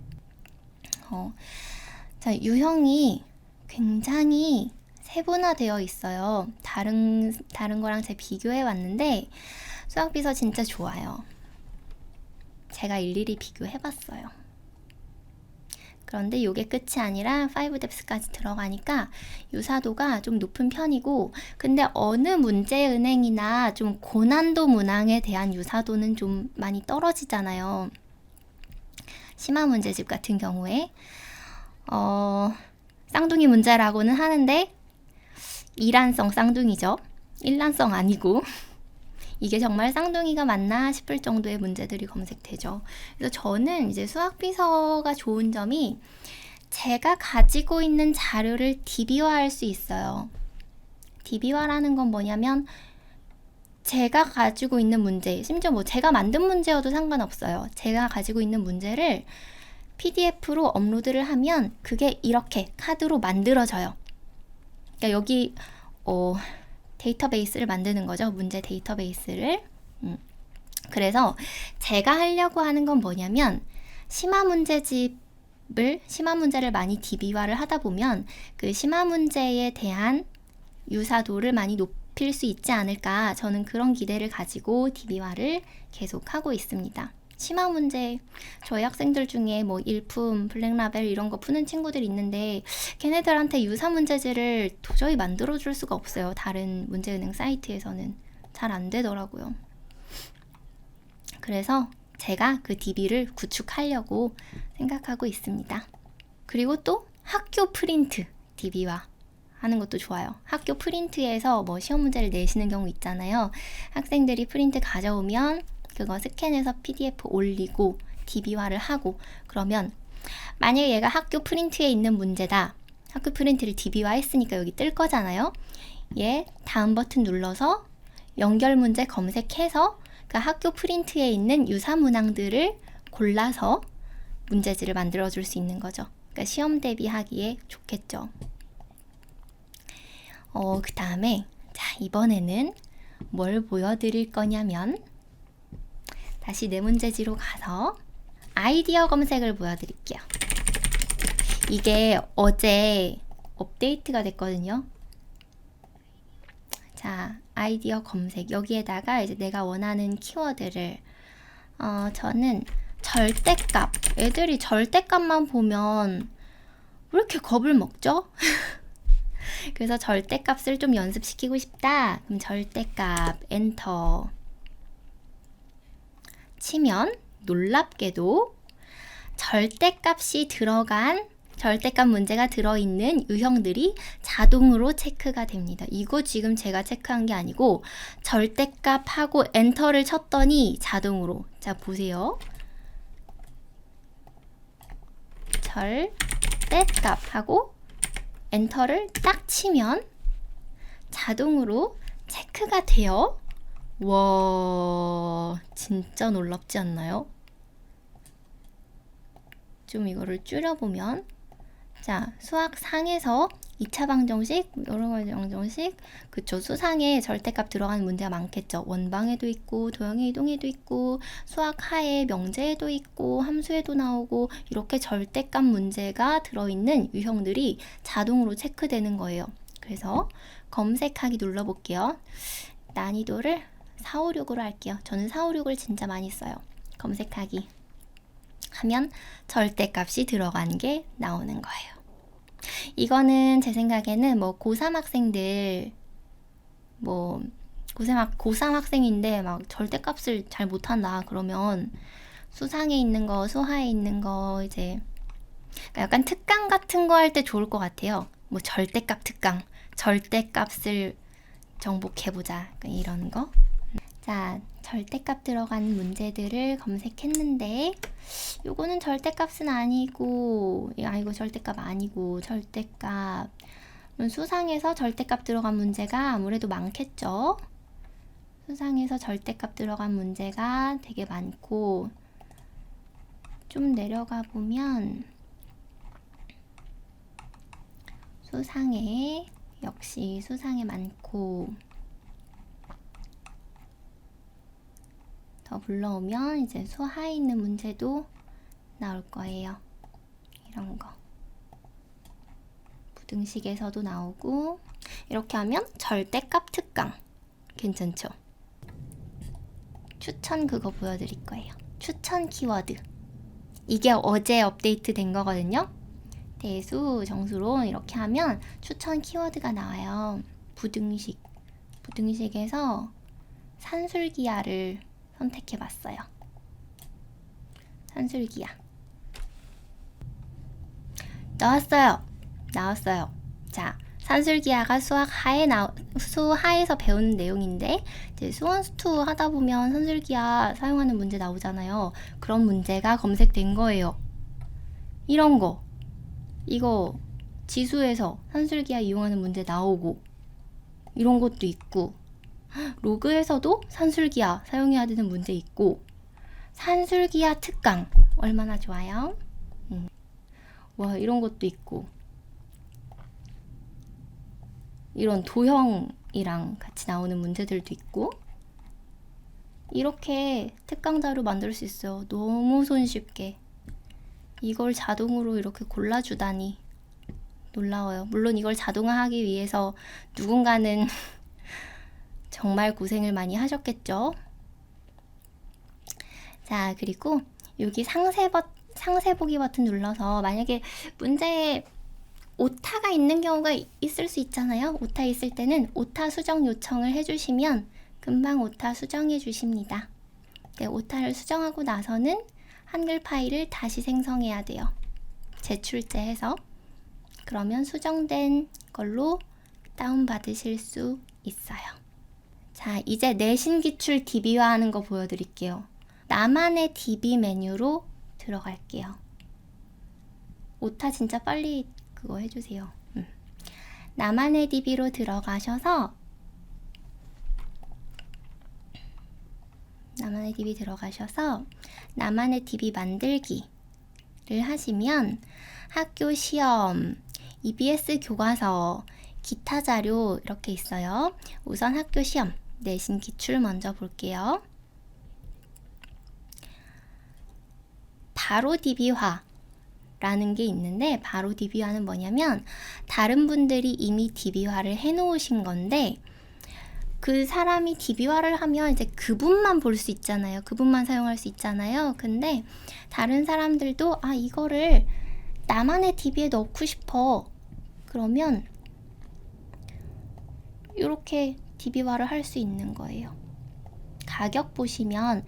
자, 유형이 굉장히 세분화되어 있어요. 다른 거랑 제가 비교해 왔는데 수학비서 진짜 좋아요. 제가 일일이 비교해 봤어요. 그런데 이게 끝이 아니라 5depth까지 들어가니까 유사도가 좀 높은 편이고 근데 어느 문제은행이나 좀 고난도 문항에 대한 유사도는 좀 많이 떨어지잖아요. 심화 문제집 같은 경우에 쌍둥이 문제라고는 하는데 이란성 쌍둥이죠. 일란성 아니고 이게 정말 쌍둥이가 맞나 싶을 정도의 문제들이 검색되죠. 그래서 저는 이제 수학비서가 좋은 점이 제가 가지고 있는 자료를 DB화할 수 있어요. DB화라는 건 뭐냐면 제가 가지고 있는 문제, 심지어 뭐 제가 만든 문제여도 상관없어요. 제가 가지고 있는 문제를 PDF로 업로드를 하면 그게 이렇게 카드로 만들어져요. 그러니까 여기 데이터베이스를 만드는 거죠. 문제 데이터베이스를. 그래서 제가 하려고 하는 건 뭐냐면 심화 문제를 많이 DB화를 하다 보면 그 심화 문제에 대한 유사도를 많이 높일 수 있지 않을까. 저는 그런 기대를 가지고 DB화를 계속 하고 있습니다. 심화 문제 저희 학생들 중에 뭐 일품, 블랙라벨 이런 거 푸는 친구들이 있는데 걔네들한테 유사 문제지를 도저히 만들어 줄 수가 없어요. 다른 문제은행 사이트에서는 잘 안 되더라고요. 그래서 제가 그 DB를 구축하려고 생각하고 있습니다. 그리고 또 학교 프린트 DB화 하는 것도 좋아요. 학교 프린트에서 뭐 시험 문제를 내시는 경우 있잖아요. 학생들이 프린트 가져오면 그거 스캔해서 PDF 올리고 DB화를 하고, 그러면 만약에 얘가 학교 프린트에 있는 문제다. 학교 프린트를 DB화 했으니까 여기 뜰 거잖아요. 얘 다음 버튼 눌러서 연결 문제 검색해서 그 학교 프린트에 있는 유사 문항들을 골라서 문제지를 만들어 줄 수 있는 거죠. 그러니까 시험 대비하기에 좋겠죠. 그 다음에 자, 이번에는 뭘 보여드릴 거냐면 다시 내 문제지로 가서 아이디어 검색을 보여드릴게요. 이게 어제 업데이트가 됐거든요. 자, 아이디어 검색. 여기에다가 이제 내가 원하는 키워드를 저는 절대값. 애들이 절대값만 보면 왜 이렇게 겁을 먹죠? 그래서 절대값을 좀 연습시키고 싶다. 그럼 절대값 엔터 치면 놀랍게도 절대값이 들어간 절대값 문제가 들어있는 유형들이 자동으로 체크가 됩니다. 이거 지금 제가 체크한 게 아니고 절대값하고 엔터를 쳤더니 자동으로, 자 보세요. 절대값하고 엔터를 딱 치면 자동으로 체크가 돼요. 와, 진짜 놀랍지 않나요? 좀 이거를 줄여보면, 자, 수학 상에서 2차 방정식, 여러 가지 방정식, 그쵸. 수상에 절대값 들어가는 문제가 많겠죠. 원방에도 있고, 도형의 이동에도 있고, 수학 하에 명제에도 있고, 함수에도 나오고, 이렇게 절대값 문제가 들어있는 유형들이 자동으로 체크되는 거예요. 그래서 검색하기 눌러볼게요. 난이도를 456으로 할게요. 저는 456을 진짜 많이 써요. 검색하기 하면 절대값이 들어간 게 나오는 거예요. 이거는 제 생각에는 뭐 고3 학생들, 뭐 고3 학생인데 막 절대값을 잘 못한다 그러면 수상에 있는 거, 수하에 있는 거 이제 약간 특강 같은 거 할 때 좋을 것 같아요. 뭐 절대값 특강, 절대값을 정복해보자, 이런 거. 자, 절대값 들어간 문제들을 검색했는데 요거는 절대값은 아니고, 이거 절대값 아니고, 절대값 수상에서 절대값 들어간 문제가 아무래도 많겠죠. 수상에서 절대값 들어간 문제가 되게 많고, 좀 내려가 보면 수상에, 역시 수상에 많고, 더 불러오면 이제 수하에 있는 문제도 나올 거예요. 이런 거. 부등식에서도 나오고, 이렇게 하면 절대값 특강. 괜찮죠? 추천 그거 보여드릴 거예요. 추천 키워드. 이게 어제 업데이트 된 거거든요. 대수, 정수로 이렇게 하면 추천 키워드가 나와요. 부등식. 부등식에서 산술기하를 선택해봤어요. 산술기하. 나왔어요. 자, 산술기하가 수하에서 배우는 내용인데, 이제 수원수투 하다 보면 산술기하 사용하는 문제 나오잖아요. 그런 문제가 검색된 거예요. 이런 거. 이거 지수에서 산술기하 이용하는 문제 나오고, 이런 것도 있고, 로그에서도 산술기하 사용해야 되는 문제 있고, 산술기하 특강 얼마나 좋아요? 와, 이런 것도 있고, 이런 도형이랑 같이 나오는 문제들도 있고, 이렇게 특강 자료 만들 수 있어요. 너무 손쉽게. 이걸 자동으로 이렇게 골라주다니 놀라워요. 물론 이걸 자동화하기 위해서 누군가는 정말 고생을 많이 하셨겠죠. 자, 그리고 여기 상세 보기 버튼 눌러서 만약에 문제에 오타가 있는 경우가 있을 수 있잖아요. 오타 있을 때는 오타 수정 요청을 해주시면 금방 오타 수정해 주십니다. 네, 오타를 수정하고 나서는 한글 파일을 다시 생성해야 돼요. 재출제해서. 그러면 수정된 걸로 다운받으실 수 있어요. 자, 이제 내신 기출 DB화하는 거 보여드릴게요. 나만의 DB 메뉴로 들어갈게요. 오타 진짜 빨리 그거 해주세요. 나만의 DB로 들어가셔서 나만의 DB 만들기를 하시면 학교 시험, EBS 교과서, 기타 자료 이렇게 있어요. 우선 학교 시험, 내신 기출 먼저 볼게요. 바로 DB화 라는 게 있는데, 바로 DB화는 뭐냐면 다른 분들이 이미 DB화를 해놓으신 건데, 그 사람이 DB화를 하면 이제 그분만 볼 수 있잖아요. 그분만 사용할 수 있잖아요. 근데 다른 사람들도 이거를 나만의 DB에 넣고 싶어. 그러면 이렇게 DB화를 할 수 있는 거예요. 가격 보시면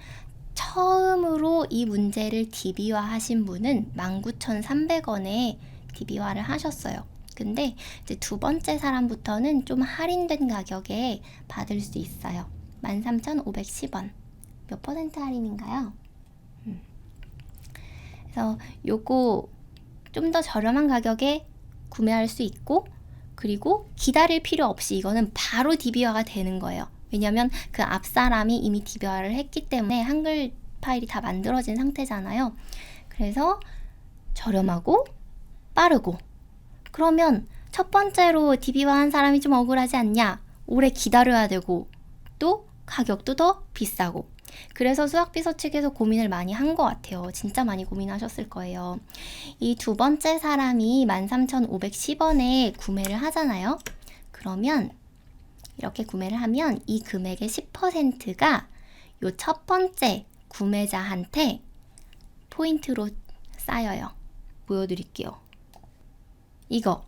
처음으로 이 문제를 DB화 하신 분은 19,300원에 DB화를 하셨어요. 근데 이제 두 번째 사람부터는 좀 할인된 가격에 받을 수 있어요. 13,510원. 몇 퍼센트 할인인가요? 그래서 요거 좀 더 저렴한 가격에 구매할 수 있고, 그리고 기다릴 필요 없이 이거는 바로 DB화가 되는 거예요. 왜냐면 그 앞 사람이 이미 DB화를 했기 때문에 한글 파일이 다 만들어진 상태잖아요. 그래서 저렴하고 빠르고. 그러면 첫 번째로 DB화 한 사람이 좀 억울하지 않냐? 오래 기다려야 되고 또 가격도 더 비싸고. 그래서 수학비서 측에서 고민을 많이 한 것 같아요. 진짜 많이 고민하셨을 거예요. 이 두 번째 사람이 13,510원에 구매를 하잖아요. 그러면 이렇게 구매를 하면 이 금액의 10%가 요 첫 번째 구매자한테 포인트로 쌓여요. 보여드릴게요. 이거.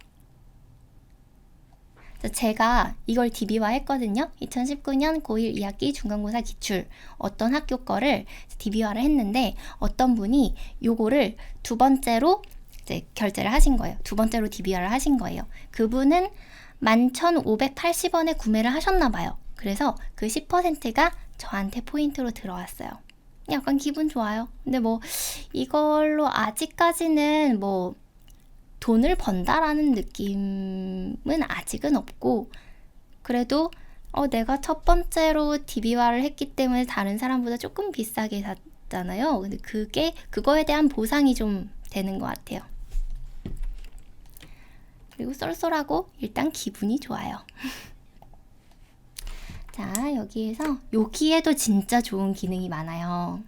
제가 이걸 DB화 했거든요. 2019년 고1 2학기 중간고사 기출 어떤 학교 거를 DB화를 했는데, 어떤 분이 요거를 두 번째로 이제 결제를 하신 거예요. 두 번째로 DB화를 하신 거예요. 그분은 11,580원에 구매를 하셨나 봐요. 그래서 그 10%가 저한테 포인트로 들어왔어요. 약간 기분 좋아요. 근데 뭐 이걸로 아직까지는 뭐 돈을 번다라는 느낌은 아직은 없고, 그래도 내가 첫 번째로 DB화를 했기 때문에 다른 사람보다 조금 비싸게 샀잖아요. 근데 그거에 대한 보상이 좀 되는 것 같아요. 그리고 쏠쏠하고 일단 기분이 좋아요. 자, 여기에도 진짜 좋은 기능이 많아요.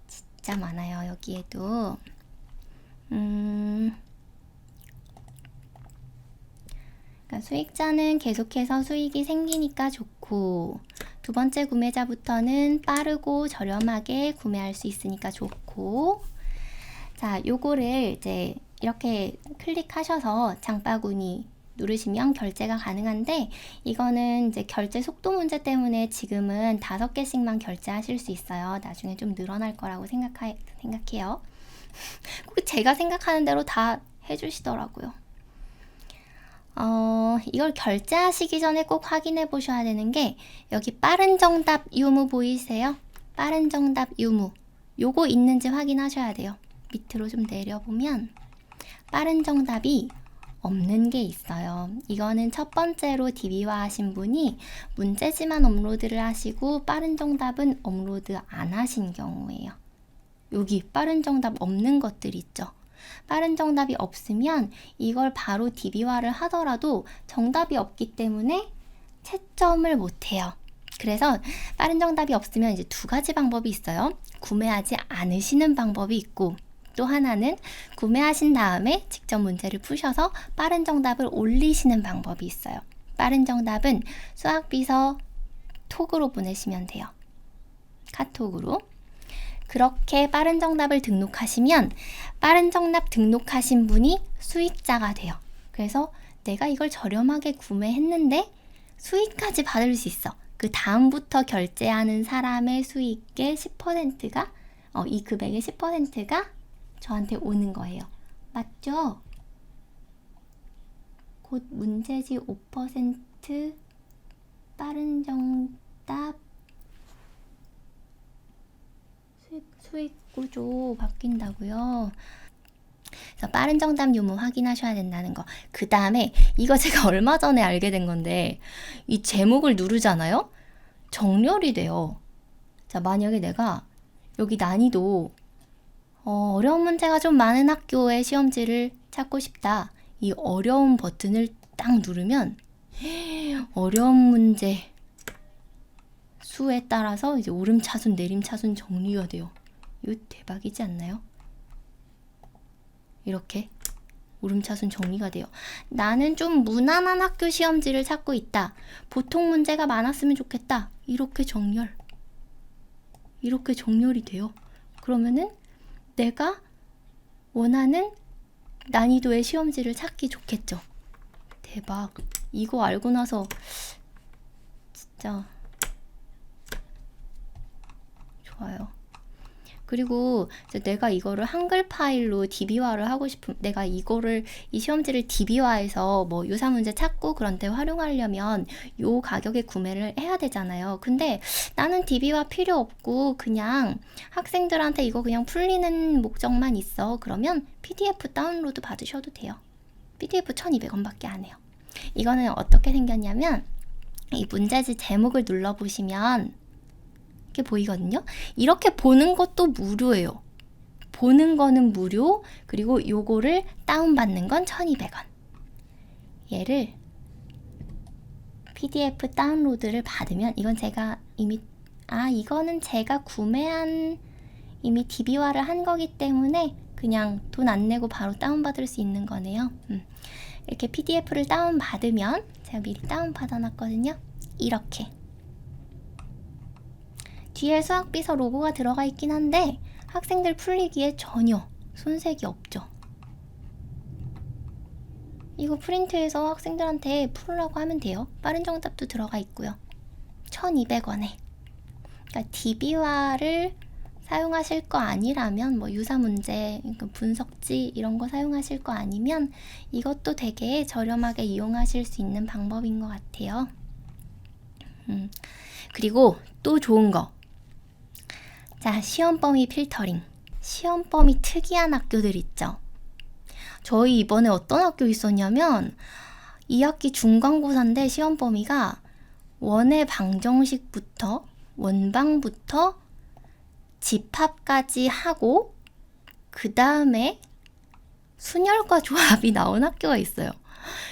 진짜 많아요, 여기에도. 그러니까 수익자는 계속해서 수익이 생기니까 좋고, 두 번째 구매자부터는 빠르고 저렴하게 구매할 수 있으니까 좋고. 자, 요거를 이제 이렇게 클릭하셔서 장바구니 누르시면 결제가 가능한데, 이거는 이제 결제 속도 문제 때문에 지금은 5개씩만 결제하실 수 있어요. 나중에 좀 늘어날 거라고 생각해요. 꼭 제가 생각하는 대로 다 해주시더라고요. 이걸 결제하시기 전에 꼭 확인해 보셔야 되는 게, 여기 빠른 정답 유무 보이세요? 빠른 정답 유무. 요거 있는지 확인하셔야 돼요. 밑으로 좀 내려보면 빠른 정답이 없는 게 있어요. 이거는 첫 번째로 DB화 하신 분이 문제지만 업로드를 하시고 빠른 정답은 업로드 안 하신 경우예요. 여기 빠른 정답 없는 것들 있죠. 빠른 정답이 없으면 이걸 바로 DB화를 하더라도 정답이 없기 때문에 채점을 못해요. 그래서 빠른 정답이 없으면 이제 두 가지 방법이 있어요. 구매하지 않으시는 방법이 있고, 또 하나는 구매하신 다음에 직접 문제를 푸셔서 빠른 정답을 올리시는 방법이 있어요. 빠른 정답은 수학비서 톡으로 보내시면 돼요. 카톡으로. 그렇게 빠른 정답을 등록하시면 빠른 정답 등록하신 분이 수익자가 돼요. 그래서 내가 이걸 저렴하게 구매했는데 수익까지 받을 수 있어. 그 다음부터 결제하는 사람의 수익의 10%가 이 금액의 10%가 저한테 오는 거예요. 맞죠? 곧 문제지 5% 빠른 정답 수익 구조 바뀐다고요. 그래서 빠른 정답 유무 확인하셔야 된다는 거. 그 다음에 이거 제가 얼마 전에 알게 된 건데 이 제목을 누르잖아요. 정렬이 돼요. 자, 만약에 내가 여기 난이도 어려운 문제가 좀 많은 학교의 시험지를 찾고 싶다. 이 어려운 버튼을 딱 누르면 어려운 문제 수에 따라서 이제 오름차순 내림차순 정리가 돼요. 이거 대박이지 않나요? 이렇게 오름차순 정리가 돼요. 나는 좀 무난한 학교 시험지를 찾고 있다. 보통 문제가 많았으면 좋겠다. 이렇게 정렬이 돼요. 그러면은 내가 원하는 난이도의 시험지를 찾기 좋겠죠. 대박. 이거 알고 나서 진짜 좋아요. 그리고 내가 이거를 한글 파일로 DB화를 하고 싶으면 내가 이 시험지를 DB화해서 뭐 유사 문제 찾고 그런 데 활용하려면 요 가격에 구매를 해야 되잖아요. 근데 나는 DB화 필요 없고 그냥 학생들한테 이거 그냥 풀리는 목적만 있어. 그러면 PDF 다운로드 받으셔도 돼요. PDF 1,200원밖에 안 해요. 이거는 어떻게 생겼냐면 이 문제지 제목을 눌러보시면 이렇게 보이거든요. 이렇게 보는 것도 무료예요. 보는 거는 무료. 그리고 요거를 다운받는 건 1,200원. 얘를 PDF 다운로드를 받으면 이건 제가 이거는 제가 구매한 이미 DB화를 한 거기 때문에 그냥 돈 안 내고 바로 다운받을 수 있는 거네요. 이렇게 PDF를 다운받으면 제가 미리 다운받아 놨거든요. 이렇게 뒤에 수학비서 로고가 들어가 있긴 한데 학생들 풀리기에 전혀 손색이 없죠. 이거 프린트해서 학생들한테 풀으라고 하면 돼요. 빠른 정답도 들어가 있고요. 1,200원에. 그러니까 DB화를 사용하실 거 아니라면 뭐 유사 문제, 분석지 이런 거 사용하실 거 아니면 이것도 되게 저렴하게 이용하실 수 있는 방법인 것 같아요. 그리고 또 좋은 거. 자, 시험 범위 필터링. 시험 범위 특이한 학교들 있죠. 저희 이번에 어떤 학교 있었냐면 2학기 중간고사인데 시험 범위가 원의 방정식부터 원방부터 집합까지 하고 그 다음에 순열과 조합이 나온 학교가 있어요.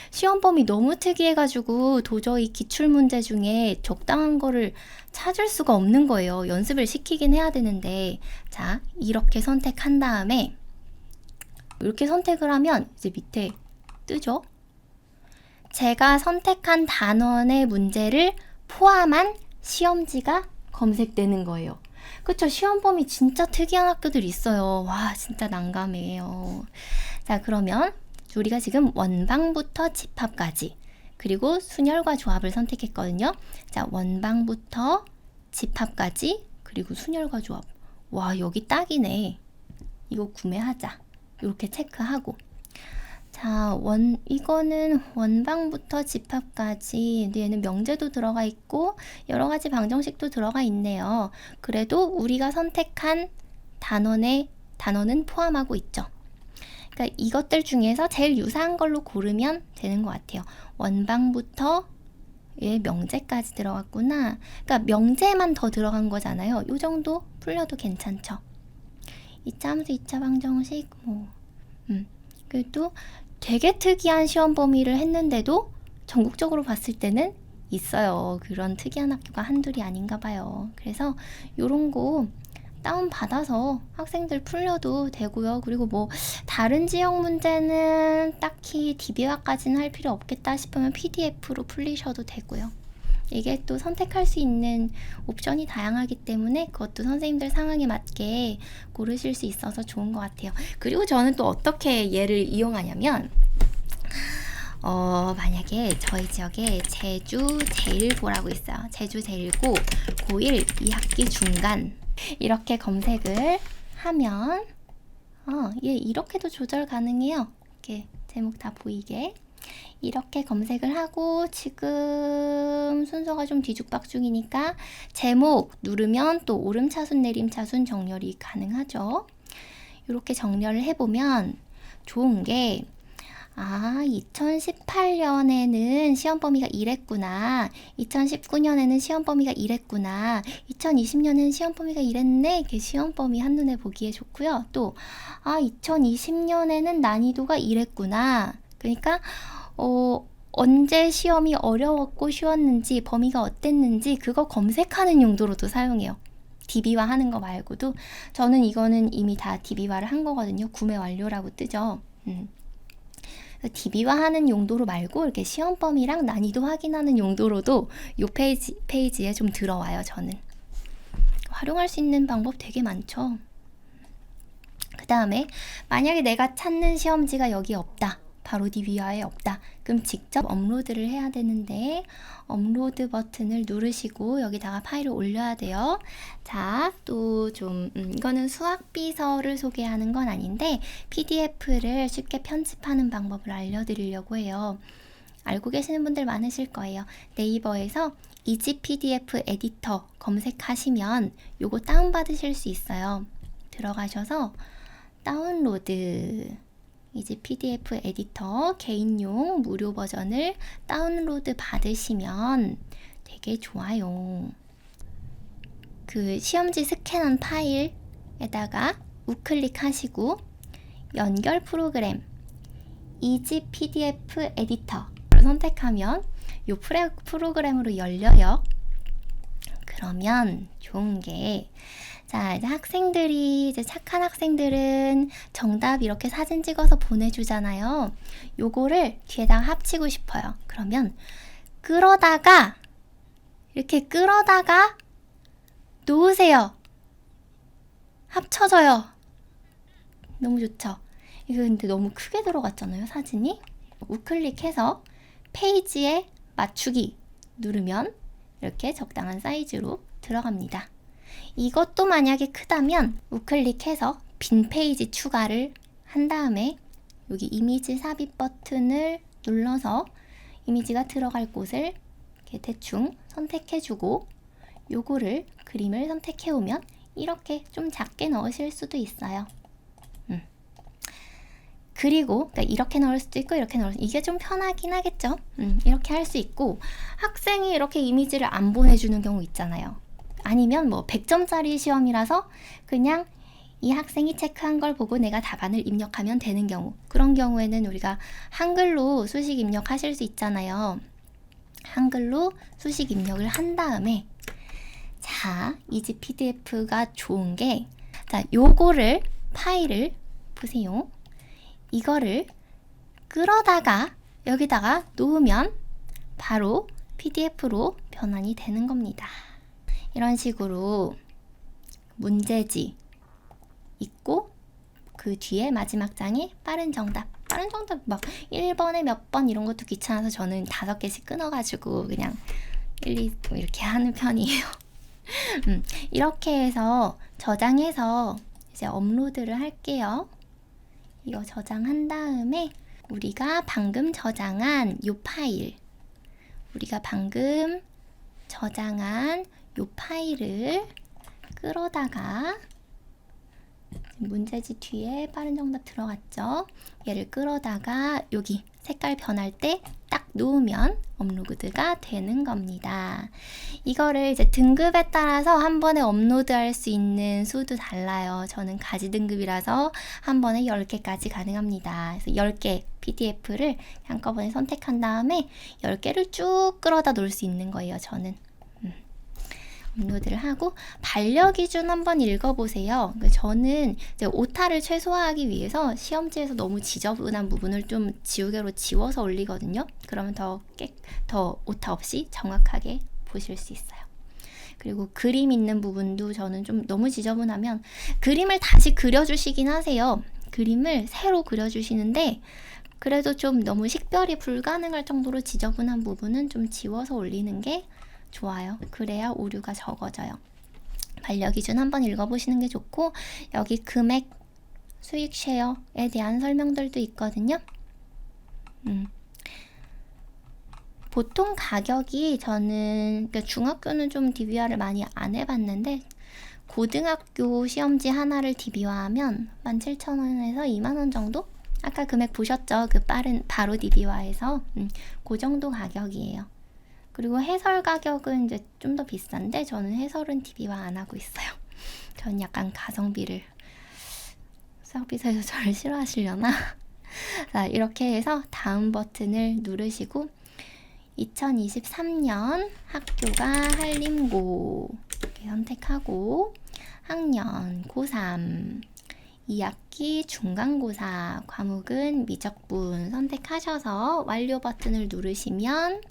시험 범위 너무 특이해가지고 도저히 기출문제 중에 적당한 거를 찾을 수가 없는 거예요. 연습을 시키긴 해야 되는데 자, 이렇게 선택한 다음에 이렇게 선택을 하면 이제 밑에 뜨죠? 제가 선택한 단원의 문제를 포함한 시험지가 검색되는 거예요. 그쵸? 시험 범위 진짜 특이한 학교들 있어요. 와, 진짜 난감해요. 자, 그러면 우리가 지금 원방부터 집합까지 그리고 순열과 조합을 선택했거든요. 자, 원방부터 집합까지 그리고 순열과 조합. 와, 여기 딱이네. 이거 구매하자. 이렇게 체크하고. 자, 이거는 원방부터 집합까지. 얘는 명제도 들어가 있고 여러 가지 방정식도 들어가 있네요. 그래도 우리가 선택한 단원은 포함하고 있죠. 그러니까 이것들 중에서 제일 유사한 걸로 고르면 되는 것 같아요. 원방부터 명제까지 들어갔구나. 그러니까 명제만 더 들어간 거잖아요. 이 정도 풀려도 괜찮죠. 2차 함수, 2차 방정식 그래도 되게 특이한 시험 범위를 했는데도 전국적으로 봤을 때는 있어요. 그런 특이한 학교가 한둘이 아닌가 봐요. 그래서 요런 거 다운받아서 학생들 풀려도 되고요. 그리고 뭐 다른 지역 문제는 딱히 DB화까지는 할 필요 없겠다 싶으면 PDF로 풀리셔도 되고요. 이게 또 선택할 수 있는 옵션이 다양하기 때문에 그것도 선생님들 상황에 맞게 고르실 수 있어서 좋은 것 같아요. 그리고 저는 또 어떻게 얘를 이용하냐면 만약에 저희 지역에 제주 제1고라고 있어요. 제주 제1고 고1 2학기 중간 이렇게 검색을 하면 얘 이렇게도 조절 가능해요. 이렇게 제목 다 보이게 이렇게 검색을 하고 지금 순서가 좀 뒤죽박죽이니까 제목 누르면 또 오름차순 내림차순 정렬이 가능하죠. 이렇게 정렬을 해보면 좋은 게 2018년에는 시험 범위가 이랬구나. 2019년에는 시험 범위가 이랬구나. 2020년에는 시험 범위가 이랬네. 이렇게 시험 범위 한눈에 보기에 좋고요. 또 2020년에는 난이도가 이랬구나. 그러니까 언제 시험이 어려웠고 쉬웠는지 범위가 어땠는지 그거 검색하는 용도로도 사용해요. DB화 하는 거 말고도 저는 이거는 이미 다 DB화를 한 거거든요. 구매 완료라고 뜨죠. DB화 하는 용도로 말고 이렇게 시험 범위랑 난이도 확인하는 용도로도 이 페이지에 좀 들어와요. 저는 활용할 수 있는 방법 되게 많죠. 그 다음에 만약에 내가 찾는 시험지가 여기 없다. 바로 DB화에 없다. 그럼 직접 업로드를 해야 되는데 업로드 버튼을 누르시고 여기다가 파일을 올려야 돼요. 자, 또 좀 이거는 수학 비서를 소개하는 건 아닌데 PDF를 쉽게 편집하는 방법을 알려드리려고 해요. 알고 계시는 분들 많으실 거예요. 네이버에서 이지 PDF 에디터 검색하시면 요거 다운받으실 수 있어요. 들어가셔서 다운로드 이제 PDF 에디터 개인용 무료 버전을 다운로드 받으시면 되게 좋아요. 그 시험지 스캔한 파일에다가 우클릭 하시고 연결 프로그램 이지 PDF 에디터를 선택하면 이 프로그램으로 열려요. 그러면 좋은 게 자, 이제 이제 착한 학생들은 정답 이렇게 사진 찍어서 보내주잖아요. 요거를 뒤에다가 합치고 싶어요. 그러면 이렇게 끌어다가 놓으세요. 합쳐져요. 너무 좋죠? 이거 근데 너무 크게 들어갔잖아요, 사진이. 우클릭해서 페이지에 맞추기 누르면 이렇게 적당한 사이즈로 들어갑니다. 이것도 만약에 크다면 우클릭해서 빈 페이지 추가를 한 다음에 여기 이미지 삽입 버튼을 눌러서 이미지가 들어갈 곳을 이렇게 대충 선택해주고 요거를 그림을 선택해오면 이렇게 좀 작게 넣으실 수도 있어요. 그리고 그러니까 이렇게 넣을 수도 있고 이렇게 넣을 수도 이게 좀 편하긴 하겠죠. 이렇게 할 수 있고 학생이 이렇게 이미지를 안 보내주는 경우 있잖아요. 아니면 뭐 100점짜리 시험이라서 그냥 이 학생이 체크한 걸 보고 내가 답안을 입력하면 되는 경우, 그런 경우에는 우리가 한글로 수식 입력하실 수 있잖아요. 한글로 수식 입력을 한 다음에 자, 이지 PDF가 좋은 게 자, 요거를 파일을 보세요. 이거를 끌어다가 여기다가 놓으면 바로 PDF로 변환이 되는 겁니다. 이런 식으로 문제지 있고 그 뒤에 마지막 장에 빠른 정답 막 1번에 몇 번 이런 것도 귀찮아서 저는 5개씩 끊어가지고 그냥 1, 2 이렇게 하는 편이에요. 이렇게 해서 저장해서 이제 업로드를 할게요. 이거 저장한 다음에 우리가 방금 저장한 요 파일을 끌어다가 문제지 뒤에 빠른 정답 들어갔죠? 얘를 끌어다가 여기 색깔 변할 때 딱 놓으면 업로드가 되는 겁니다. 이거를 이제 등급에 따라서 한 번에 업로드할 수 있는 수도 달라요. 저는 가지 등급이라서 한 번에 10개까지 가능합니다. 그래서 10개 PDF를 한꺼번에 선택한 다음에 10개를 쭉 끌어다 놓을 수 있는 거예요. 저는 업로드를 하고 반려기준 한번 읽어보세요. 저는 이제 오타를 최소화하기 위해서 시험지에서 너무 지저분한 부분을 좀 지우개로 지워서 올리거든요. 그러면 더 오타 없이 정확하게 보실 수 있어요. 그리고 그림 있는 부분도 저는 좀 너무 지저분하면 그림을 다시 그려주시긴 하세요. 그림을 새로 그려주시는데 그래도 좀 너무 식별이 불가능할 정도로 지저분한 부분은 좀 지워서 올리는 게 좋아요. 그래야 오류가 적어져요. 반려기준 한번 읽어보시는 게 좋고, 여기 금액, 수익 쉐어에 대한 설명들도 있거든요. 보통 가격이 저는, 그러니까 중학교는 좀 DB화를 많이 안 해봤는데, 고등학교 시험지 하나를 DB화하면 17,000원에서 20,000원 정도? 아까 금액 보셨죠? 그 빠른 바로 DB화해서 그 정도 가격이에요. 그리고 해설 가격은 이제 좀 더 비싼데, 저는 해설은 DB화 안 하고 있어요. 저는 약간 가성비를, 수학비서에서 저를 싫어하시려나? 자, 이렇게 해서 다음 버튼을 누르시고 2023년 학교가 한림고 이렇게 선택하고, 학년 고3, 2학기 중간고사, 과목은 미적분 선택하셔서 완료 버튼을 누르시면,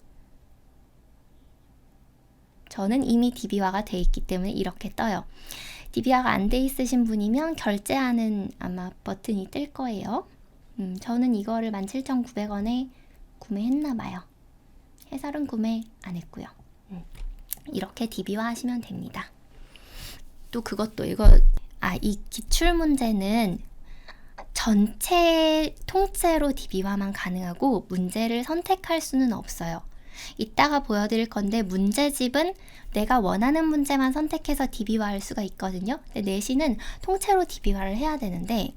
저는 이미 DB화가 돼 있기 때문에 이렇게 떠요. DB화가 안 돼 있으신 분이면 결제하는 아마 버튼이 뜰 거예요. 저는 이거를 17,900원에 구매했나봐요. 해설은 구매 안 했고요. 이렇게 DB화 하시면 됩니다. 또 그것도 이 기출문제는 전체 통째로 DB화만 가능하고 문제를 선택할 수는 없어요. 이따가 보여드릴 건데, 문제집은 내가 원하는 문제만 선택해서 DB화할 수가 있거든요. 근데 내신은 통째로 DB화를 해야 되는데,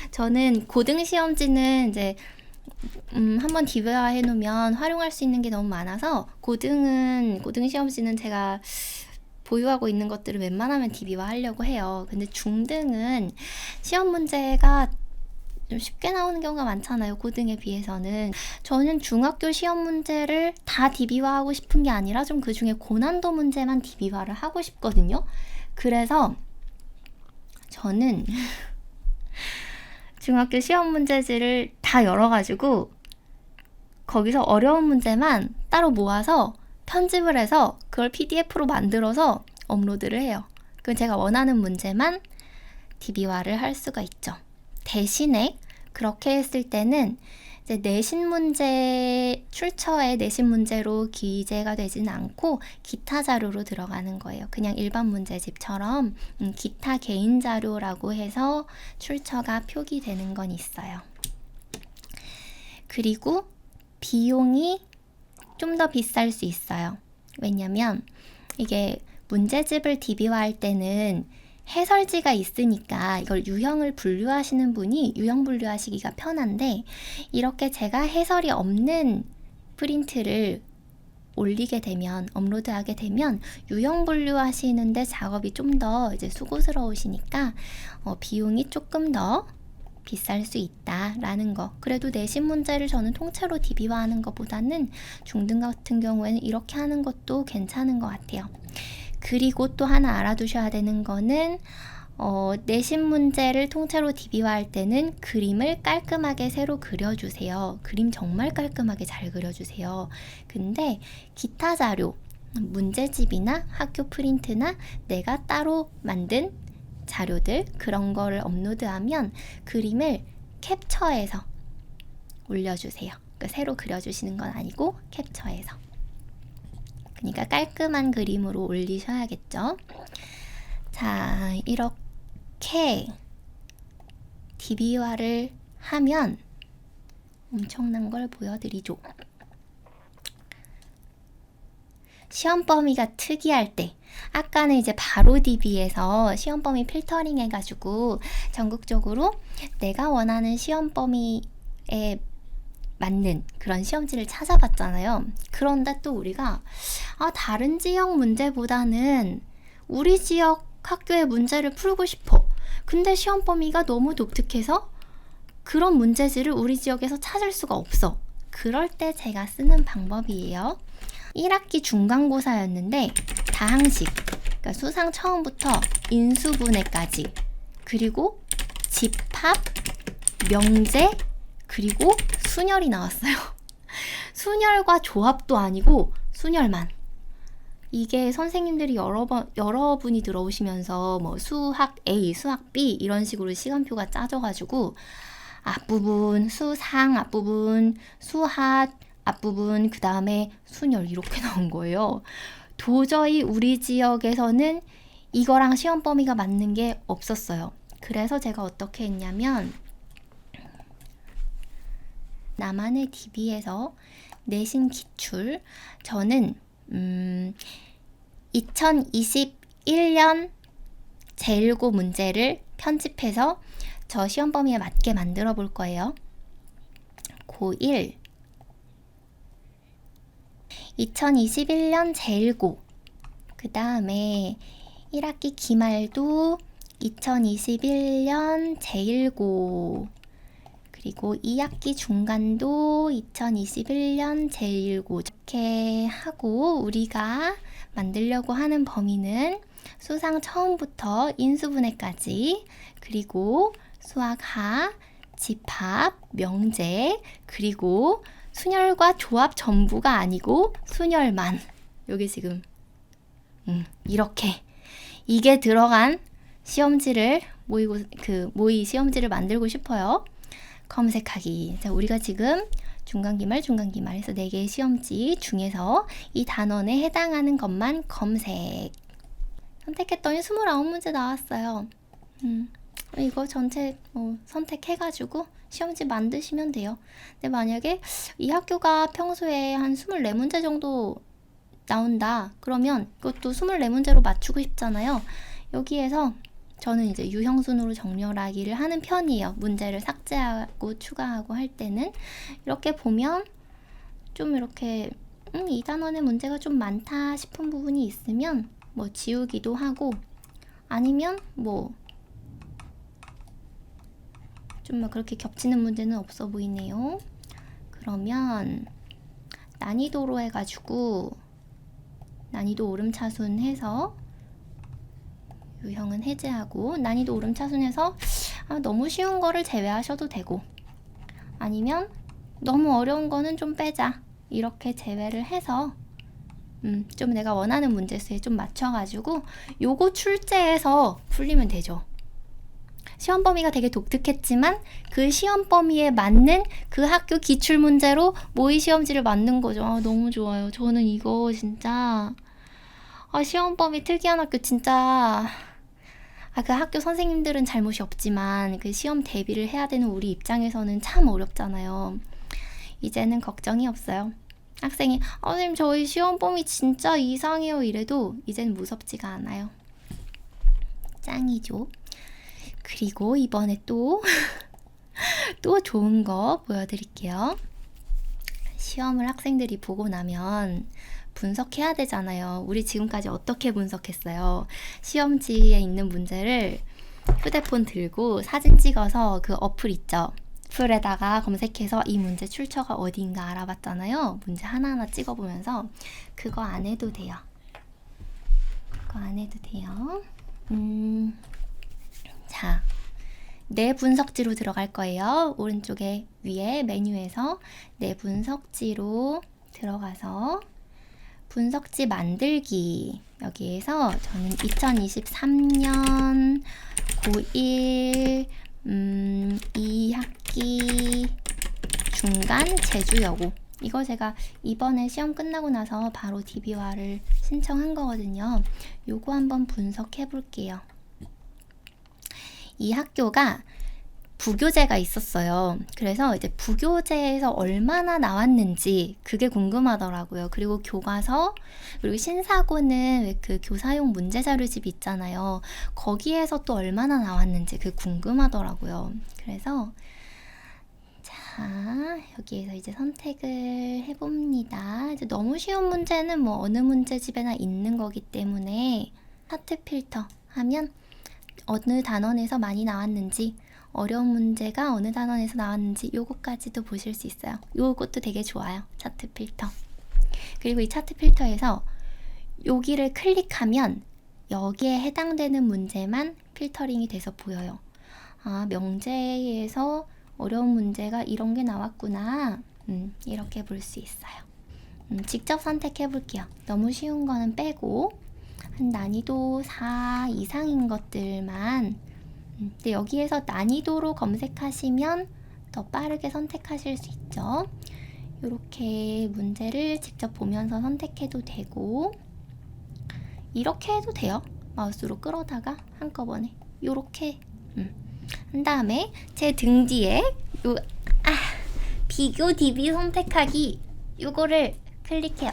저는 고등시험지는 이제 한번 DB화 해놓으면 활용할 수 있는 게 너무 많아서, 고등 시험지는 제가 보유하고 있는 것들을 웬만하면 DB화 하려고 해요. 근데 중등은 시험 문제가 좀 쉽게 나오는 경우가 많잖아요. 고등에 비해서는. 저는 중학교 시험 문제를 다 DB화하고 싶은 게 아니라 좀 그 중에 고난도 문제만 DB화를 하고 싶거든요. 그래서 저는 중학교 시험 문제지를 다 열어가지고 거기서 어려운 문제만 따로 모아서 편집을 해서 그걸 PDF로 만들어서 업로드를 해요. 그럼 제가 원하는 문제만 DB화를 할 수가 있죠. 대신에 그렇게 했을 때는 이제 내신 문제, 출처에 내신 문제로 기재가 되지는 않고 기타 자료로 들어가는 거예요. 그냥 일반 문제집처럼 기타 개인 자료라고 해서 출처가 표기되는 건 있어요. 그리고 비용이 좀 더 비쌀 수 있어요. 왜냐면 이게 문제집을 DB화할 때는 해설지가 있으니까 이걸 유형을 분류하시는 분이 유형 분류하시기가 편한데, 이렇게 제가 해설이 없는 프린트를 올리게 되면, 업로드하게 되면 유형 분류하시는데 작업이 좀 더 이제 수고스러우시니까 비용이 조금 더 비쌀 수 있다라는 거. 그래도 내신 문제를 저는 통째로 DB화하는 것보다는 중등 같은 경우에는 이렇게 하는 것도 괜찮은 것 같아요. 그리고 또 하나 알아두셔야 되는 거는 내신 문제를 통째로 DB화할 때는 그림을 깔끔하게 새로 그려주세요. 그림 정말 깔끔하게 잘 그려주세요. 근데 기타 자료, 문제집이나 학교 프린트나 내가 따로 만든 자료들, 그런 거를 업로드하면 그림을 캡처해서 올려주세요. 그러니까 새로 그려주시는 건 아니고 캡처해서. 그러니까 깔끔한 그림으로 올리셔야겠죠. 자, 이렇게 DB화를 하면 엄청난 걸 보여드리죠. 시험 범위가 특이할 때, 아까는 이제 바로 DB에서 시험 범위 필터링 해가지고 전국적으로 내가 원하는 시험 범위에 맞는 그런 시험지를 찾아봤잖아요. 그런데 또 우리가 다른 지역 문제보다는 우리 지역 학교의 문제를 풀고 싶어. 근데 시험 범위가 너무 독특해서 그런 문제지를 우리 지역에서 찾을 수가 없어. 그럴 때 제가 쓰는 방법이에요. 1학기 중간고사였는데 다항식, 그러니까 수상 처음부터 인수분해까지, 그리고 집합, 명제, 그리고 순열이 나왔어요. 순열과 조합도 아니고 순열만. 이게 선생님들이 여러분이 들어오시면서 뭐 수학 A, 수학 B 이런 식으로 시간표가 짜져가지고 앞부분, 수상 앞부분, 수핫 앞부분, 그 다음에 순열 이렇게 나온 거예요. 도저히 우리 지역에서는 이거랑 시험 범위가 맞는 게 없었어요. 그래서 제가 어떻게 했냐면 나만의 DB에서 내신 기출, 저는 2021년 제1고 문제를 편집해서 저 시험 범위에 맞게 만들어 볼 거예요. 고1 2021년 제1고, 그 다음에 1학기 기말도 2021년 제1고, 그리고 2학기 중간도 2021년 제1고, 이렇게 하고 우리가 만들려고 하는 범위는 수상 처음부터 인수분해까지, 그리고 수학하, 집합, 명제, 그리고 순열과 조합 전부가 아니고 순열만, 여기 지금 이렇게 이게 들어간 시험지를 모의 시험지를 만들고 싶어요. 검색하기. 자, 우리가 지금 중간기말 해서 4개의 시험지 중에서 이 단원에 해당하는 것만 검색. 선택했더니 29문제 나왔어요. 이거 전체 선택해가지고 시험지 만드시면 돼요. 근데 만약에 이 학교가 평소에 한 24문제 정도 나온다. 그러면 그것도 24문제로 맞추고 싶잖아요. 여기에서 저는 이제 유형순으로 정렬하기를 하는 편이에요. 문제를 삭제하고 추가하고 할 때는. 이렇게 보면 좀 이렇게 이 단원의 문제가 좀 많다 싶은 부분이 있으면 뭐 지우기도 하고, 아니면 뭐 좀 막 그렇게 겹치는 문제는 없어 보이네요. 그러면 난이도로 해가지고 난이도 오름차순 해서 유형은 해제하고, 난이도 오름차순 해서 너무 쉬운 거를 제외하셔도 되고, 아니면 너무 어려운 거는 좀 빼자, 이렇게 제외를 해서 좀 내가 원하는 문제수에 좀 맞춰가지고 요거 출제해서 풀리면 되죠. 시험 범위가 되게 독특했지만 그 시험 범위에 맞는 그 학교 기출 문제로 모의 시험지를 만든 거죠. 너무 좋아요. 저는 이거 진짜 시험 범위 특이한 학교 진짜 그 학교 선생님들은 잘못이 없지만 그 시험 대비를 해야 되는 우리 입장에서는 참 어렵잖아요. 이제는 걱정이 없어요. 학생이 선생님 저희 시험 범위 진짜 이상해요 이래도 이제는 무섭지가 않아요. 짱이죠. 그리고 이번에 또 좋은 거 보여드릴게요. 시험을 학생들이 보고 나면 분석해야 되잖아요. 우리 지금까지 어떻게 분석했어요? 시험지에 있는 문제를 휴대폰 들고 사진 찍어서 그 어플 있죠? 어플에다가 검색해서 이 문제 출처가 어디인가 알아봤잖아요. 문제 하나하나 찍어보면서 그거 안 해도 돼요. 자, 내 분석지로 들어갈 거예요. 오른쪽에 위에 메뉴에서 내 분석지로 들어가서 분석지 만들기, 여기에서 저는 2023년 고1 2학기 중간 제주여고, 이거 제가 이번에 시험 끝나고 나서 바로 DB화를 신청한 거거든요. 요거 한번 분석해 볼게요. 이 학교가 부교재가 있었어요. 그래서 이제 부교재에서 얼마나 나왔는지 그게 궁금하더라고요. 그리고 교과서, 그리고 신사고는 왜 그 교사용 문제자료집 있잖아요. 거기에서 또 얼마나 나왔는지 그게 궁금하더라고요. 그래서 자, 여기에서 이제 선택을 해봅니다. 이제 너무 쉬운 문제는 뭐 어느 문제집에나 있는 거기 때문에 차트 필터 하면 어느 단원에서 많이 나왔는지, 어려운 문제가 어느 단원에서 나왔는지 요거까지도 보실 수 있어요. 요것도 되게 좋아요. 차트 필터. 그리고 이 차트 필터에서 여기를 클릭하면 여기에 해당되는 문제만 필터링이 돼서 보여요. 명제에서 어려운 문제가 이런 게 나왔구나. 이렇게 볼 수 있어요. 직접 선택해 볼게요. 너무 쉬운 거는 빼고 한 난이도 4 이상인 것들만. 근데 여기에서 난이도로 검색하시면 더 빠르게 선택하실 수 있죠. 이렇게 문제를 직접 보면서 선택해도 되고, 이렇게 해도 돼요. 마우스로 끌어다가 한꺼번에 이렇게 한 다음에 제 등 뒤에 비교 DB 선택하기, 요거를 클릭해요.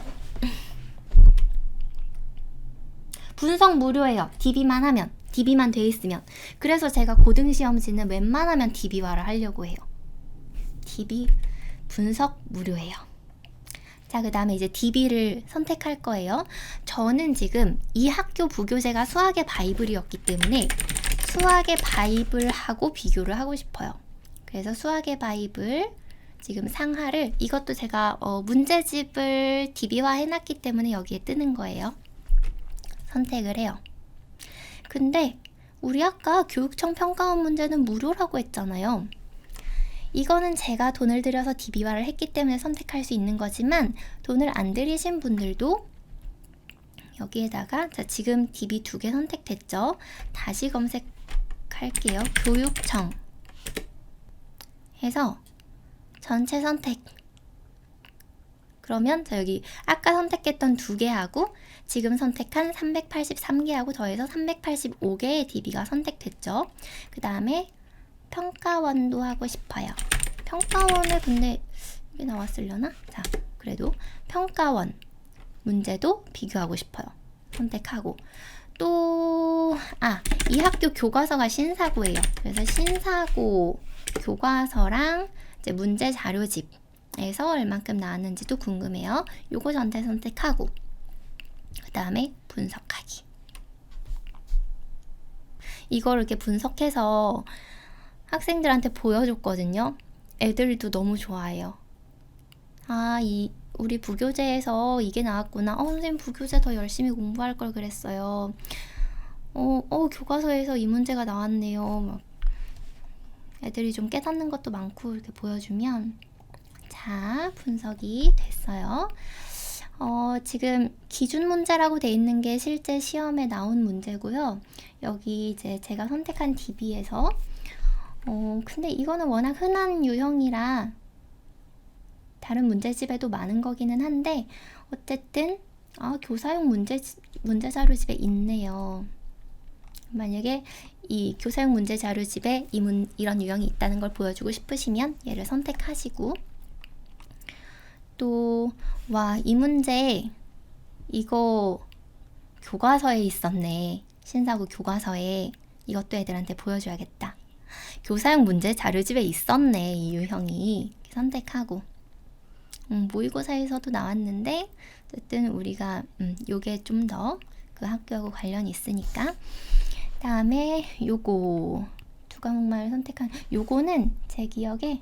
분석 무료예요. DB만 하면, DB만 돼 있으면. 그래서 제가 고등시험지는 웬만하면 DB화를 하려고 해요. DB 분석 무료예요. 자, 그 다음에 이제 DB를 선택할 거예요. 저는 지금 이 학교 부교재가 수학의 바이블이었기 때문에 수학의 바이블하고 비교를 하고 싶어요. 그래서 수학의 바이블 지금 상하를, 이것도 제가 문제집을 DB화 해놨기 때문에 여기에 뜨는 거예요. 선택을 해요. 근데 우리 아까 교육청 평가원 문제는 무료라고 했잖아요. 이거는 제가 돈을 들여서 DB화를 했기 때문에 선택할 수 있는 거지만, 돈을 안 들이신 분들도 여기에다가, 자, 지금 DB 2개 선택됐죠? 다시 검색할게요. 교육청 해서 전체 선택. 그러면 자, 여기 아까 선택했던 2개하고 지금 선택한 383개하고 더해서 385개의 DB가 선택됐죠. 그 다음에 평가원도 하고 싶어요. 평가원을 근데 이게 나왔으려나? 자, 그래도 평가원 문제도 비교하고 싶어요. 선택하고, 또 이 학교 교과서가 신사고예요. 그래서 신사고 교과서랑 이제 문제 자료집에서 얼만큼 나왔는지도 궁금해요. 요거 전체 선택하고, 그 다음에 분석하기. 이걸 이렇게 분석해서 학생들한테 보여줬거든요. 애들도 너무 좋아해요. 우리 부교재에서 이게 나왔구나. 선생님 부교재 더 열심히 공부할 걸 그랬어요. 교과서에서 이 문제가 나왔네요. 막 애들이 좀 깨닫는 것도 많고 이렇게 보여주면, 자, 분석이 됐어요. 지금 기준 문제라고 돼 있는 게 실제 시험에 나온 문제고요. 여기 이제 제가 선택한 DB에서 근데 이거는 워낙 흔한 유형이라 다른 문제집에도 많은 거기는 한데, 어쨌든 교사용 문제 자료집에 있네요. 만약에 이 교사용 문제 자료집에 이런 유형이 있다는 걸 보여주고 싶으시면 얘를 선택하시고, 또 이 문제 이거 교과서에 있었네. 신사고 교과서에. 이것도 애들한테 보여줘야겠다. 교사용 문제 자료집에 있었네, 이 유형이. 선택하고, 모의고사에서도 나왔는데 어쨌든 우리가 요게 좀 더 그 학교하고 관련이 있으니까. 다음에 요거 2과목만을 선택한, 요거는 제 기억에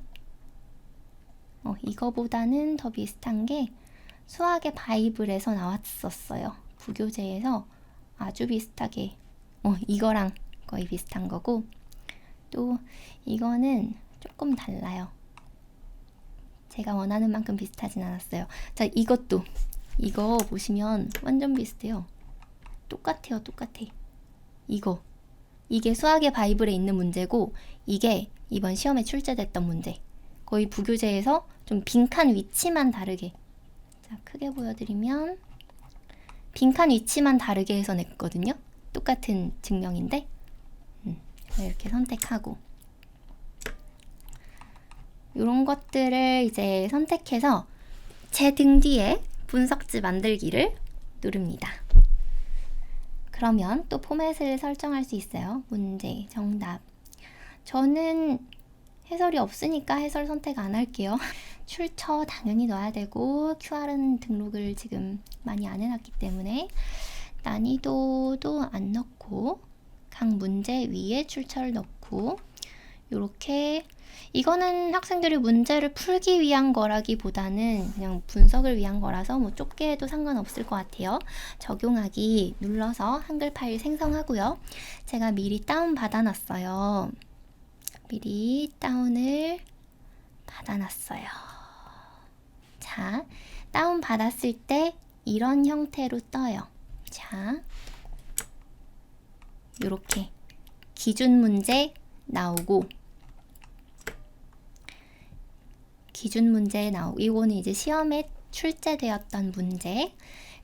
이거보다는 더 비슷한 게 수학의 바이블에서 나왔었어요. 부교재에서 아주 비슷하게 이거랑 거의 비슷한 거고, 또 이거는 조금 달라요. 제가 원하는 만큼 비슷하진 않았어요. 자, 이거 보시면 완전 비슷해요. 똑같아요. 똑같아. 이게 수학의 바이블에 있는 문제고, 이게 이번 시험에 출제됐던 문제. 거의 부교재에서 좀 빈칸 위치만 다르게, 자, 크게 보여드리면 빈칸 위치만 다르게 해서 냈거든요. 똑같은 증명인데 이렇게 선택하고, 이런 것들을 이제 선택해서 제 등 뒤에 분석지 만들기를 누릅니다. 그러면 또 포맷을 설정할 수 있어요. 문제, 정답. 저는 해설이 없으니까 해설 선택 안 할게요. 출처 당연히 넣어야 되고, QR은 등록을 지금 많이 안 해놨기 때문에 난이도도 안 넣고, 각 문제 위에 출처를 넣고, 요렇게. 이거는 학생들이 문제를 풀기 위한 거라기보다는 그냥 분석을 위한 거라서 뭐 좁게 해도 상관없을 것 같아요. 적용하기 눌러서 한글 파일 생성하고요. 제가 미리 다운 받아놨어요. 미리 다운을 받아놨어요. 자, 다운 받았을 때 이런 형태로 떠요. 자, 요렇게 기준 문제 나오고, 기준 문제 이거는 이제 시험에 출제되었던 문제.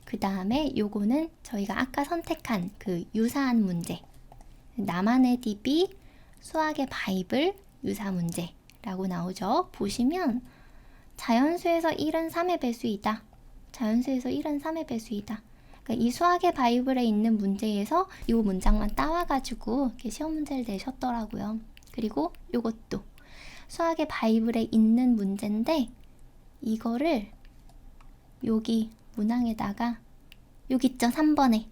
그 다음에 요거는 저희가 아까 선택한 그 유사한 문제. 나만의 DB, 수학의 바이블, 유사 문제라고 나오죠. 보시면 자연수에서 1은 3의 배수이다. 자연수에서 1은 3의 배수이다. 그러니까 이 수학의 바이블에 있는 문제에서 이 문장만 따와가지고 이렇게 시험 문제를 내셨더라고요. 그리고 요것도 수학의 바이블에 있는 문제인데 이거를 여기 문항에다가 여기 있죠? 3번에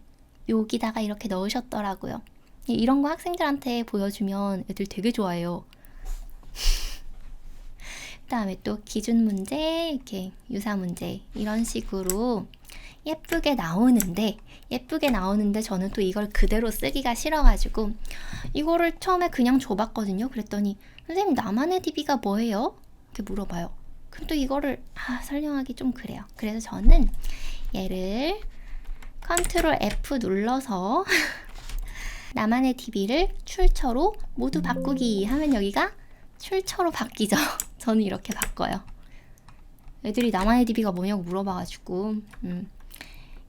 여기다가 이렇게 넣으셨더라고요. 이런 거 학생들한테 보여주면 애들 되게 좋아해요. 그 다음에 또 기준 문제, 이렇게 유사 문제 이런 식으로 예쁘게 나오는데 저는 또 이걸 그대로 쓰기가 싫어가지고 이거를 처음에 그냥 줘봤거든요. 그랬더니 선생님 나만의 DB가 뭐예요? 이렇게 물어봐요. 그럼 또 이거를 설명하기 좀 그래요. 그래서 저는 얘를 컨트롤 F 눌러서 나만의 DB를 출처로 모두 바꾸기 하면 여기가 출처로 바뀌죠. 저는 이렇게 바꿔요. 애들이 나만의 DB가 뭐냐고 물어봐가지고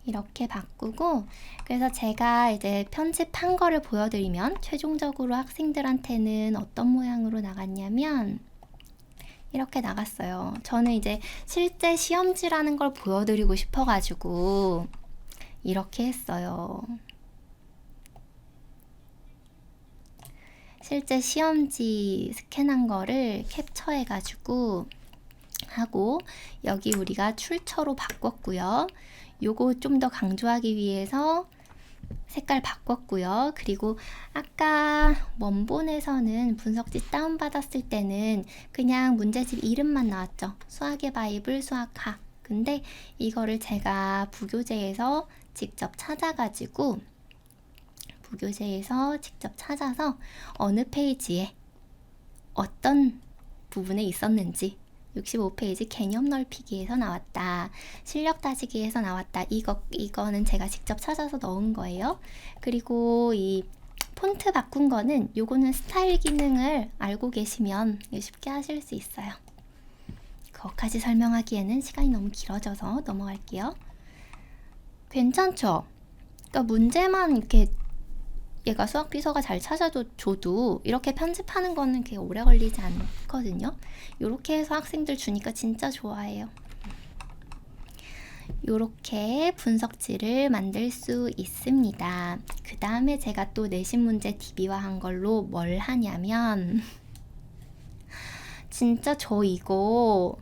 이렇게 바꾸고, 그래서 제가 이제 편집한 거를 보여드리면 최종적으로 학생들한테는 어떤 모양으로 나갔냐면 이렇게 나갔어요. 저는 이제 실제 시험지라는 걸 보여드리고 싶어가지고 이렇게 했어요. 실제 시험지 스캔한 거를 캡처해가지고 하고, 여기 우리가 출처로 바꿨고요. 요거 좀 더 강조하기 위해서 색깔 바꿨고요. 그리고 아까 원본에서는 분석지 다운받았을 때는 그냥 문제집 이름만 나왔죠. 수학의 바이블, 수학학. 근데 이거를 제가 부교재에서 직접 찾아서 어느 페이지에 어떤 부분에 있었는지 65페이지 개념 넓히기에서 나왔다. 실력 따지기에서 나왔다. 이거는 제가 직접 찾아서 넣은 거예요. 그리고 이 폰트 바꾼 거는 요거는 스타일 기능을 알고 계시면 쉽게 하실 수 있어요. 그것까지 설명하기에는 시간이 너무 길어져서 넘어갈게요. 괜찮죠? 그러니까 문제만 이렇게 얘가 수학 비서가 잘 찾아줘도 이렇게 편집하는 거는 그렇게 오래 걸리지 않거든요. 이렇게 해서 학생들 주니까 진짜 좋아해요. 이렇게 분석지를 만들 수 있습니다. 그 다음에 제가 또 내신 문제 DB화한 걸로 뭘 하냐면 진짜 저 이거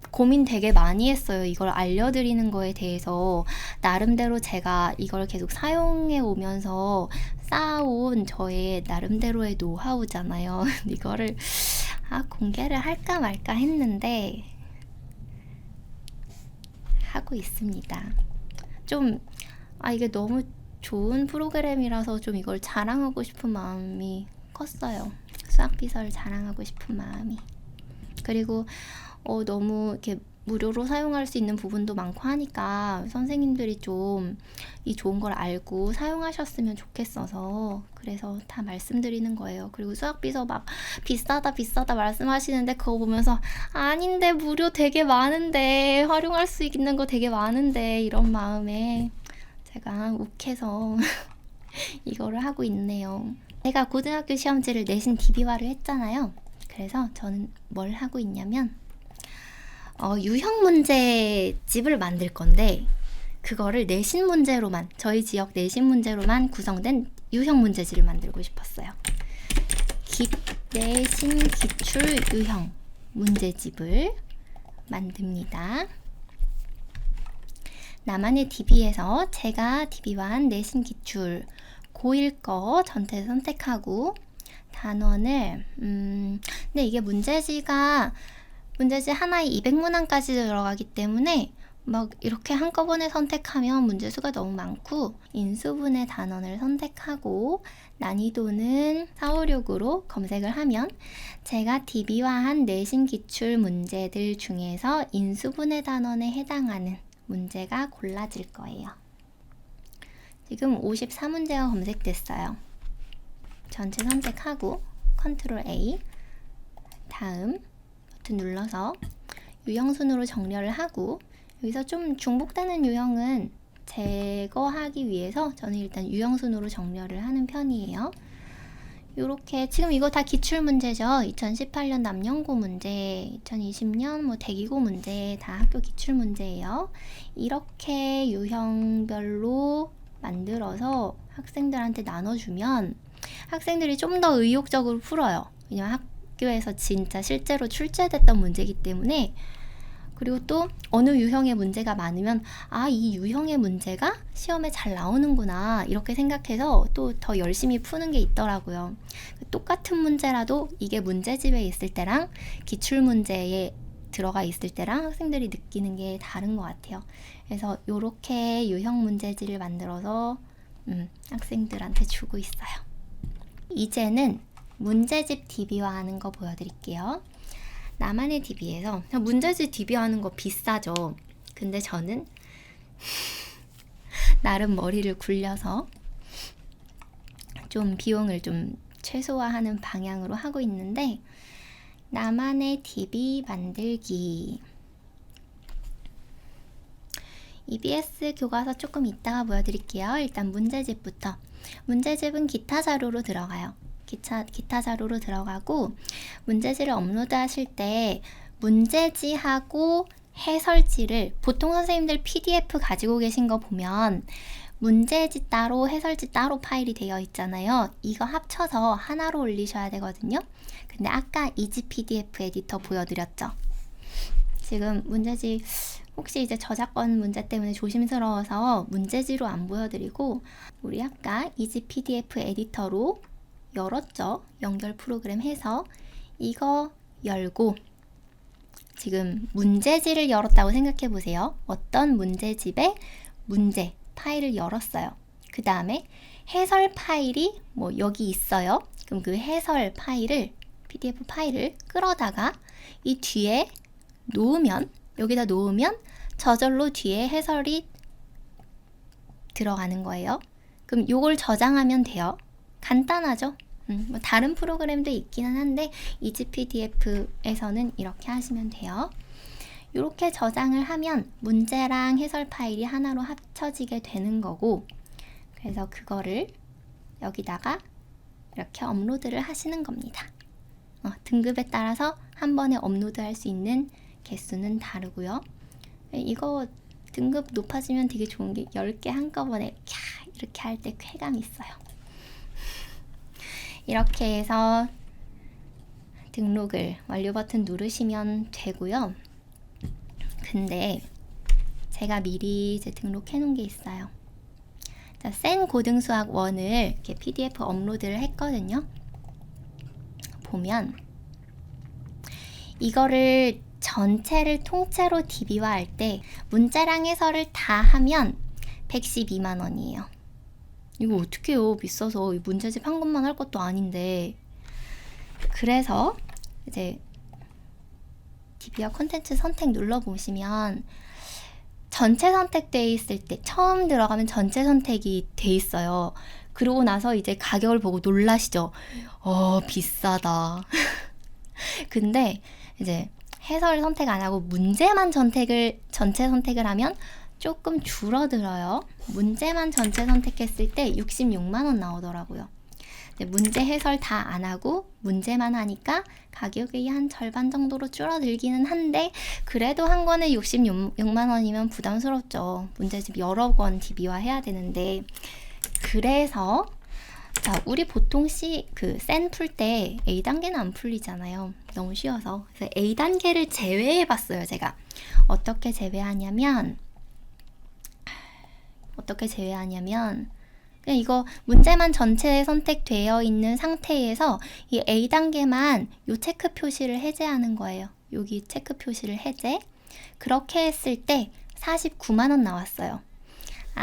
고민 되게 많이 했어요. 이걸 알려드리는 거에 대해서 나름대로 제가 이걸 계속 사용해 오면서 쌓아온 저의 나름대로의 노하우잖아요. 이거를 공개를 할까 말까 했는데 하고 있습니다. 좀 이게 너무 좋은 프로그램이라서 좀 이걸 자랑하고 싶은 마음이 컸어요. 수학비서를 자랑하고 싶은 마음이. 그리고 너무 이렇게 무료로 사용할 수 있는 부분도 많고 하니까 선생님들이 좀 이 좋은 걸 알고 사용하셨으면 좋겠어서 그래서 다 말씀드리는 거예요. 그리고 수학비서 막 비싸다 말씀하시는데 그거 보면서 아닌데 무료 되게 많은데 활용할 수 있는 거 되게 많은데 이런 마음에 제가 욱해서 이거를 하고 있네요. 제가 고등학교 시험지를 내신 DB화를 했잖아요. 그래서 저는 뭘 하고 있냐면 유형 문제집을 만들 건데 그거를 내신 문제로만, 저희 지역 내신 문제로만 구성된 유형 문제집을 만들고 싶었어요. 내신 기출 유형 문제집을 만듭니다. 나만의 DB에서 제가 DB화한 내신 기출 고1 거 전체 선택하고 단원을 근데 이게 문제지 하나에 200문항까지 들어가기 때문에 막 이렇게 한꺼번에 선택하면 문제수가 너무 많고 인수분해 단원을 선택하고 난이도는 456으로 검색을 하면 제가 DB화한 내신 기출 문제들 중에서 인수분해 단원에 해당하는 문제가 골라질 거예요. 지금 54문제가 검색됐어요. 전체 선택하고 컨트롤 A 다음 버튼 눌러서 유형순으로 정렬을 하고, 여기서 좀 중복되는 유형은 제거하기 위해서 저는 일단 유형순으로 정렬을 하는 편이에요. 요렇게 지금 이거 다 기출문제죠. 2018년 남영고 문제, 2020년 뭐 대기고 문제 다 학교 기출문제예요. 이렇게 유형별로 만들어서 학생들한테 나눠주면 학생들이 좀 더 의욕적으로 풀어요. 왜냐면 학교에서 진짜 실제로 출제됐던 문제이기 때문에. 그리고 또 어느 유형의 문제가 많으면 이 유형의 문제가 시험에 잘 나오는구나 이렇게 생각해서 또 더 열심히 푸는 게 있더라고요. 똑같은 문제라도 이게 문제집에 있을 때랑 기출문제에 들어가 있을 때랑 학생들이 느끼는 게 다른 것 같아요. 그래서 이렇게 유형 문제지를 만들어서 학생들한테 주고 있어요. 이제는 문제집 DB화하는 거 보여드릴게요. 나만의 DB에서 문제집 DB하는 거 비싸죠. 근데 저는 나름 머리를 굴려서 좀 비용을 좀 최소화하는 방향으로 하고 있는데, 나만의 DB 만들기. EBS 교과서 조금 이따가 보여드릴게요. 일단 문제집부터. 문제집은 기타 자료로 들어가요. 기타 자료로 들어가고, 문제지를 업로드 하실 때 문제지하고 해설지를, 보통 선생님들 PDF 가지고 계신 거 보면 문제지 따로 해설지 따로 파일이 되어 있잖아요. 이거 합쳐서 하나로 올리셔야 되거든요. 근데 아까 이지 PDF 에디터 보여드렸죠. 지금 문제지 혹시 이제 저작권 문제 때문에 조심스러워서 문제지로 안 보여드리고, 우리 아까 이지 PDF 에디터로 열었죠. 연결 프로그램 해서 이거 열고, 지금 문제지를 열었다고 생각해 보세요. 어떤 문제집에 문제 파일을 열었어요. 그 다음에 해설 파일이 뭐 여기 있어요. 그럼 그 해설 파일을, PDF 파일을 끌어다가 이 뒤에 놓으면, 여기다 놓으면 저절로 뒤에 해설이 들어가는 거예요. 그럼 요걸 저장하면 돼요. 간단하죠? 뭐 다른 프로그램도 있기는 한데 이지 PDF에서는 이렇게 하시면 돼요. 이렇게 저장을 하면 문제랑 해설 파일이 하나로 합쳐지게 되는 거고, 그래서 그거를 여기다가 이렇게 업로드를 하시는 겁니다. 등급에 따라서 한 번에 업로드할 수 있는 개수는 다르고요. 이거 등급 높아지면 되게 좋은 게 10개 한꺼번에 이렇게 할 때 쾌감이 있어요. 이렇게 해서 등록을 완료 버튼 누르시면 되고요. 근데 제가 미리 이제 등록해 놓은 게 있어요. 자, 센 고등수학 1을 이렇게 PDF 업로드를 했거든요. 보면 이거를 전체를 통째로 DB화할 때 문제랑 해설을 다 하면 112만 원이에요. 이거 어떡해요. 비싸서 문제집 한 것만 할 것도 아닌데. 그래서 이제 DB화 콘텐츠 선택 눌러보시면 전체 선택되어 있을 때, 처음 들어가면 전체 선택이 돼 있어요. 그러고 나서 이제 가격을 보고 놀라시죠. 비싸다. 근데 이제 해설 선택 안 하고 문제만 전체 선택을 하면 조금 줄어들어요. 문제만 전체 선택했을 때 66만 원 나오더라고요. 문제 해설 다 안 하고 문제만 하니까 가격이 한 절반 정도로 줄어들기는 한데, 그래도 한 권에 66만 원이면 부담스럽죠. 문제집 여러 권 DB화 해야 되는데. 그래서 자, 우리 보통 센 풀 때 A단계는 안 풀리잖아요. 너무 쉬워서. 그래서 A단계를 제외해 봤어요, 제가. 어떻게 제외하냐면 그냥 이거 문제만 전체 선택되어 있는 상태에서 이 A단계만 요 체크 표시를 해제하는 거예요. 여기 체크 표시를 해제. 그렇게 했을 때 49만 원 나왔어요.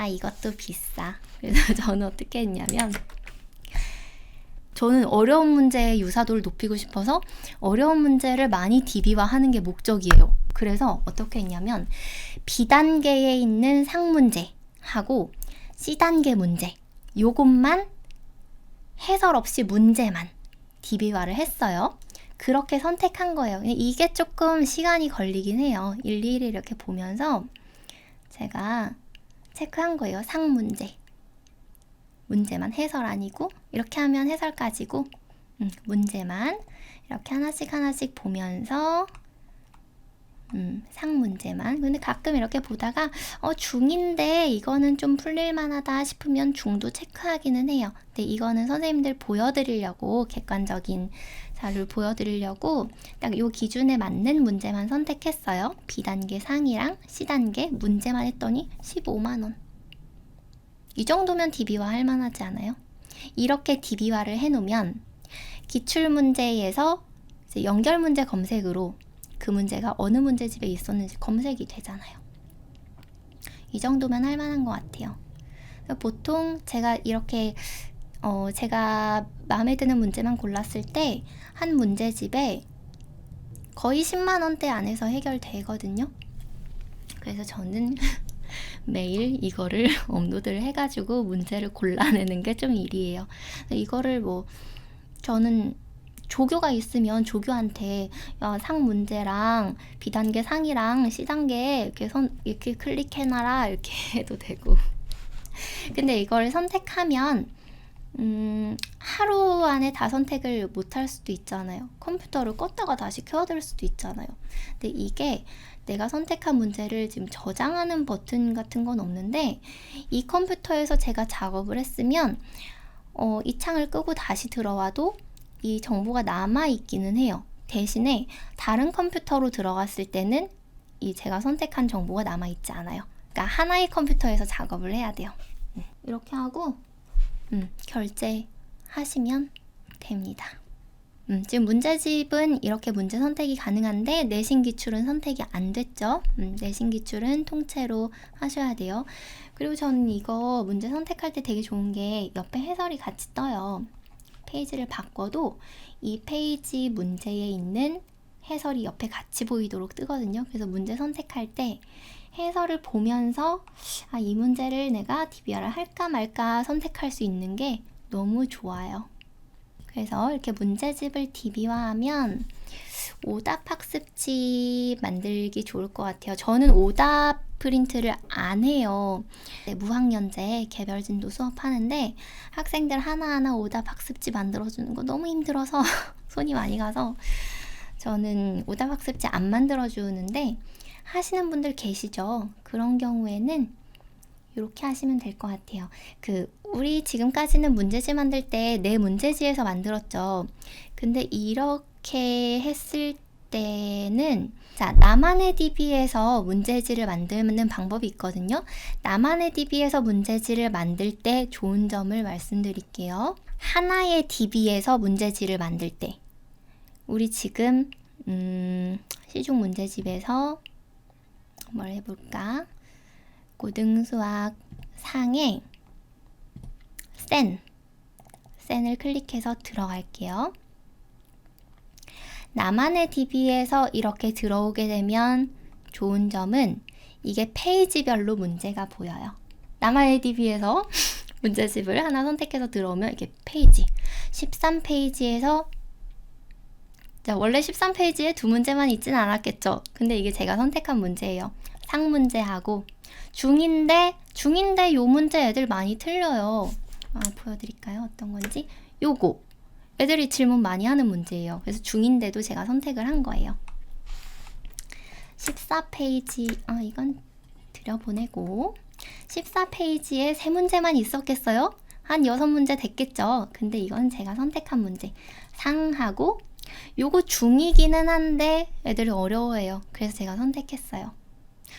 이것도 비싸. 그래서 저는 어떻게 했냐면, 저는 어려운 문제의 유사도를 높이고 싶어서 어려운 문제를 많이 DB화하는 게 목적이에요. 그래서 어떻게 했냐면 B단계에 있는 상문제하고 C단계 문제, 요것만 해설 없이 문제만 DB화를 했어요. 그렇게 선택한 거예요. 이게 조금 시간이 걸리긴 해요. 일일이 이렇게 보면서 제가 체크한 거예요. 상 문제. 문제만, 해설 아니고 이렇게 하면 해설까지고 문제만 이렇게 하나씩 하나씩 보면서 상 문제만. 근데 가끔 이렇게 보다가 중인데 이거는 좀 풀릴만 하다 싶으면 중도 체크하기는 해요. 근데 이거는 선생님들 보여드리려고, 객관적인 자료를 보여드리려고 딱 요 기준에 맞는 문제만 선택했어요. B단계 상이랑 C단계 문제만 했더니 15만원. 이 정도면 DB화 할 만하지 않아요? 이렇게 DB화를 해놓으면 기출문제에서 이제 연결문제 검색으로 그 문제가 어느 문제집에 있었는지 검색이 되잖아요. 이 정도면 할 만한 것 같아요. 보통 제가 이렇게 제가 마음에 드는 문제만 골랐을 때 한 문제집에 거의 10만원대 안에서 해결되거든요. 그래서 저는 매일 이거를 업로드를 해가지고 문제를 골라내는 게 좀 일이에요. 이거를 저는 조교가 있으면 조교한테 상 문제랑 B단계 상이랑 C단계 이렇게 클릭해놔라 이렇게 해도 되고. 근데 이걸 선택하면 하루 안에 다 선택을 못할 수도 있잖아요. 컴퓨터를 껐다가 다시 켜둘 수도 있잖아요. 근데 이게 내가 선택한 문제를 지금 저장하는 버튼 같은 건 없는데 이 컴퓨터에서 제가 작업을 했으면 이 창을 끄고 다시 들어와도 이 정보가 남아있기는 해요. 대신에 다른 컴퓨터로 들어갔을 때는 이 제가 선택한 정보가 남아있지 않아요. 그러니까 하나의 컴퓨터에서 작업을 해야 돼요. 이렇게 하고 결제하시면 됩니다. 지금 문제집은 이렇게 문제 선택이 가능한데 내신 기출은 선택이 안 됐죠. 내신 기출은 통째로 하셔야 돼요. 그리고 저는 이거 문제 선택할 때 되게 좋은 게 옆에 해설이 같이 떠요. 페이지를 바꿔도 이 페이지 문제에 있는 해설이 옆에 같이 보이도록 뜨거든요. 그래서 문제 선택할 때 해설을 보면서 이 문제를 내가 DB화를 할까 말까 선택할 수 있는 게 너무 좋아요. 그래서 이렇게 문제집을 DB화하면 오답 학습지 만들기 좋을 것 같아요. 저는 오답 프린트를 안 해요. 무학년제 개별진도 수업하는데 학생들 하나하나 오답 학습지 만들어주는 거 너무 힘들어서 손이 많이 가서 저는 오답 학습지 안 만들어주는데 하시는 분들 계시죠? 그런 경우에는 이렇게 하시면 될 것 같아요. 우리 지금까지는 문제지 만들 때 내 문제지에서 만들었죠. 근데 이렇게 했을 때는 나만의 DB에서 문제지를 만드는 방법이 있거든요. 나만의 DB에서 문제지를 만들 때 좋은 점을 말씀드릴게요. 하나의 DB에서 문제지를 만들 때 우리 지금 시중 문제집에서 뭘 해볼까? 고등수학 상에 센을 클릭해서 들어갈게요. 나만의 DB에서 이렇게 들어오게 되면 좋은 점은 이게 페이지별로 문제가 보여요. 나만의 DB에서 문제집을 하나 선택해서 들어오면 이게 페이지 13페이지에서 원래 13페이지에 두 문제만 있진 않았겠죠. 근데 이게 제가 선택한 문제예요. 상 문제하고 중인데 요 문제 애들 많이 틀려요. 보여드릴까요? 어떤 건지. 요거 애들이 질문 많이 하는 문제예요. 그래서 중인데도 제가 선택을 한 거예요. 14페이지 이건 들여보내고 14페이지에 3문제만 있었겠어요? 한 6문제 됐겠죠. 근데 이건 제가 선택한 문제. 상하고 요거 중이기는 한데 애들이 어려워해요. 그래서 제가 선택했어요.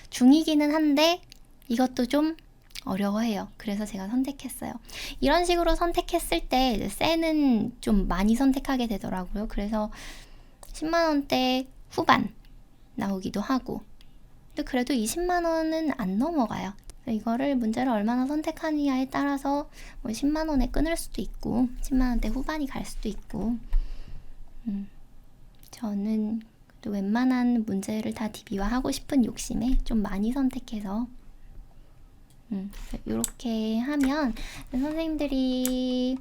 중이기는 한데 이것도 좀 어려워해요. 그래서 제가 선택했어요. 이런 식으로 선택했을 때 셀은 좀 많이 선택하게 되더라고요. 그래서 10만원대 후반 나오기도 하고 근데 그래도 20만원은 안 넘어가요. 이거를 문제를 얼마나 선택하느냐에 따라서 10만원에 끊을 수도 있고 10만원대 후반이 갈 수도 있고 저는 또 웬만한 문제를 다 DB화하고 싶은 욕심에 좀 많이 선택해서 이렇게 하면 선생님들이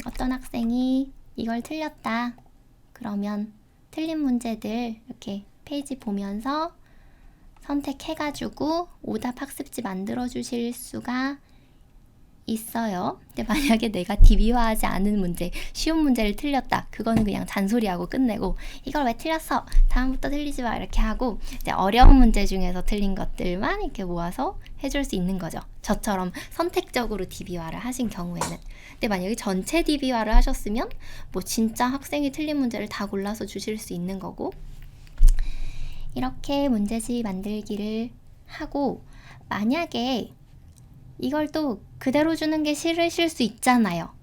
어떤 학생이 이걸 틀렸다 그러면 틀린 문제들 이렇게 페이지 보면서 선택해가지고 오답 학습지 만들어 주실 수가 있어요. 근데 만약에 내가 DB화하지 않은 문제, 쉬운 문제를 틀렸다. 그거는 그냥 잔소리하고 끝내고 이걸 왜 틀렸어? 다음부터 틀리지 마. 이렇게 하고 이제 어려운 문제 중에서 틀린 것들만 이렇게 모아서 해줄 수 있는 거죠. 저처럼 선택적으로 DB화를 하신 경우에는. 근데 만약에 전체 DB화를 하셨으면 뭐 진짜 학생이 틀린 문제를 다 골라서 주실 수 있는 거고, 이렇게 문제집 만들기를 하고, 만약에 이걸 또 그대로 주는 게 싫으실 수 있잖아요.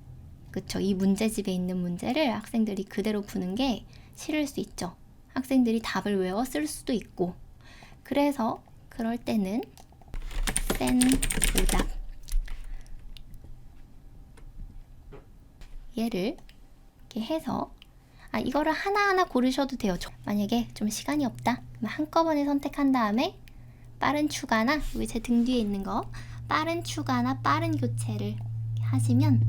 그쵸? 이 문제집에 있는 문제를 학생들이 그대로 푸는 게 싫을 수 있죠. 학생들이 답을 외워 쓸 수도 있고. 그래서 그럴 때는 센 오답, 얘를 이렇게 해서 이거를 하나하나 고르셔도 돼요. 만약에 좀 시간이 없다, 그럼 한꺼번에 선택한 다음에 빠른 추가나 여기 제 등 뒤에 있는 거 빠른 추가나 빠른 교체를 하시면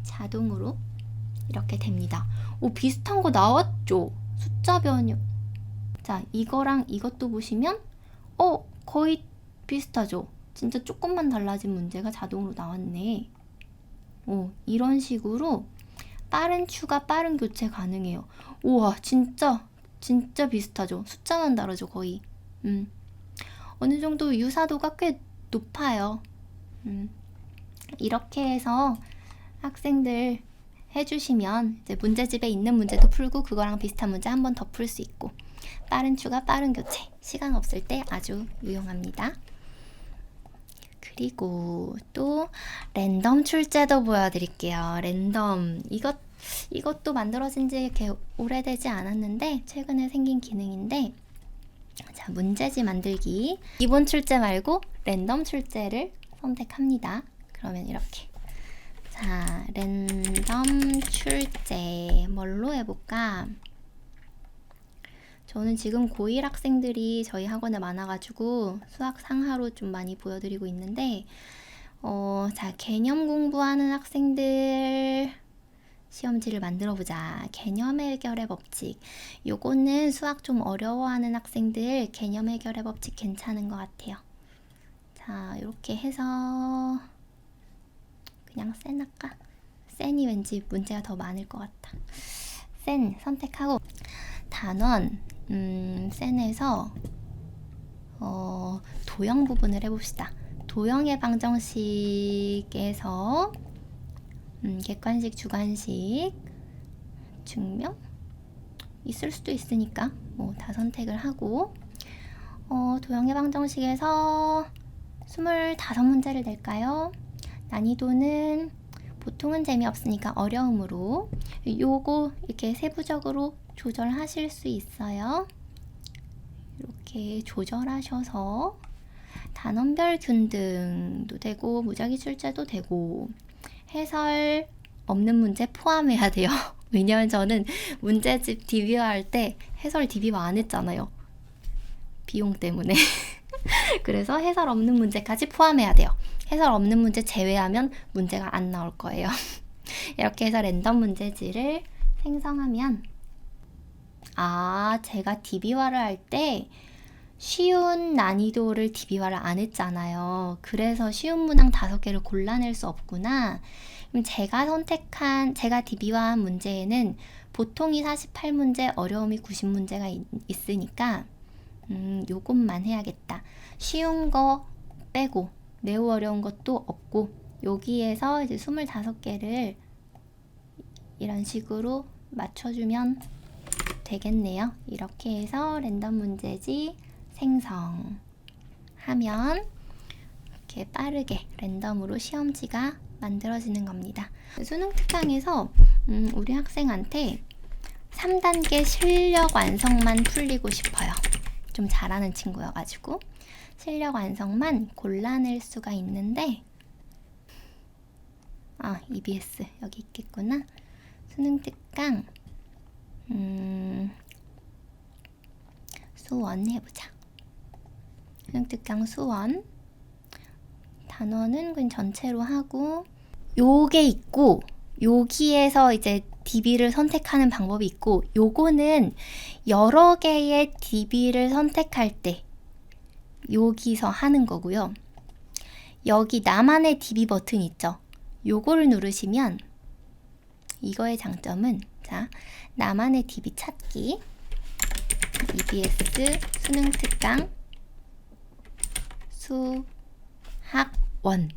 자동으로 이렇게 됩니다. 오, 비슷한 거 나왔죠? 숫자 변형. 자, 이거랑 이것도 보시면 거의 비슷하죠? 진짜 조금만 달라진 문제가 자동으로 나왔네. 이런 식으로 빠른 추가, 빠른 교체 가능해요. 우와, 진짜 비슷하죠? 숫자만 다르죠, 거의. 어느 정도 유사도가 꽤 높아요. 이렇게 해서 학생들 해주시면 이제 문제집에 있는 문제도 풀고 그거랑 비슷한 문제 한 번 더 풀 수 있고, 빠른 추가, 빠른 교체, 시간 없을 때 아주 유용합니다. 그리고 또 랜덤 출제도 보여드릴게요. 랜덤, 이것도 만들어진 지 이렇게 오래되지 않았는데 최근에 생긴 기능인데, 자, 문제집 만들기, 기본 출제 말고 랜덤 출제를 선택합니다. 그러면 이렇게, 자, 랜덤 출제 뭘로 해볼까? 저는 지금 고1 학생들이 저희 학원에 많아가지고 수학 상하로 좀 많이 보여드리고 있는데, 자, 개념 공부하는 학생들 시험지를 만들어보자. 개념 해결의 법칙. 요거는 수학 좀 어려워하는 학생들 개념 해결의 법칙 괜찮은 것 같아요. 자, 이렇게 해서 그냥 센 할까? 센이 왠지 문제가 더 많을 것 같다. 센 선택하고, 단원 센에서 도형 부분을 해봅시다. 도형의 방정식에서 객관식, 주관식, 증명 있을 수도 있으니까 뭐 다 선택을 하고, 도형의 방정식에서 25문제를 낼까요? 난이도는 보통은 재미없으니까 어려움으로, 요거 이렇게 세부적으로 조절하실 수 있어요. 이렇게 조절하셔서 단원별 균등도 되고 무작위 출제도 되고, 해설 없는 문제 포함해야 돼요. 왜냐면 저는 문제집 DB화 할 때 해설 DB화 안 했잖아요. 비용 때문에. 그래서 해설 없는 문제까지 포함해야 돼요. 해설 없는 문제 제외하면 문제가 안 나올 거예요. 이렇게 해서 랜덤 문제지를 생성하면, 제가 DB화를 할 때 쉬운 난이도를 DB화를 안 했잖아요. 그래서 쉬운 문항 5개를 골라낼 수 없구나. 그럼 제가 DB화한 문제에는 보통이 48문제, 어려움이 90문제가 있으니까 요것만 해야겠다. 쉬운 거 빼고 매우 어려운 것도 없고, 여기에서 이제 25개를 이런 식으로 맞춰주면 되겠네요. 이렇게 해서 랜덤 문제지 생성하면 이렇게 빠르게 랜덤으로 시험지가 만들어지는 겁니다. 수능 특강에서 우리 학생한테 3단계 실력 완성만 풀리고 싶어요. 좀 잘하는 친구여가지고 실력 완성만 골라낼 수가 있는데, EBS 여기 있겠구나. 수능 특강 수원 해보자. 수능 특강 수원, 단원은 그냥 전체로 하고, 요게 있고 여기에서 이제 DB를 선택하는 방법이 있고, 요거는 여러 개의 DB를 선택할 때 여기서 하는 거고요. 여기 나만의 DB 버튼 있죠? 요거를 누르시면 이거의 장점은, 자, 나만의 DB 찾기, EBS 수능 특강 수학원,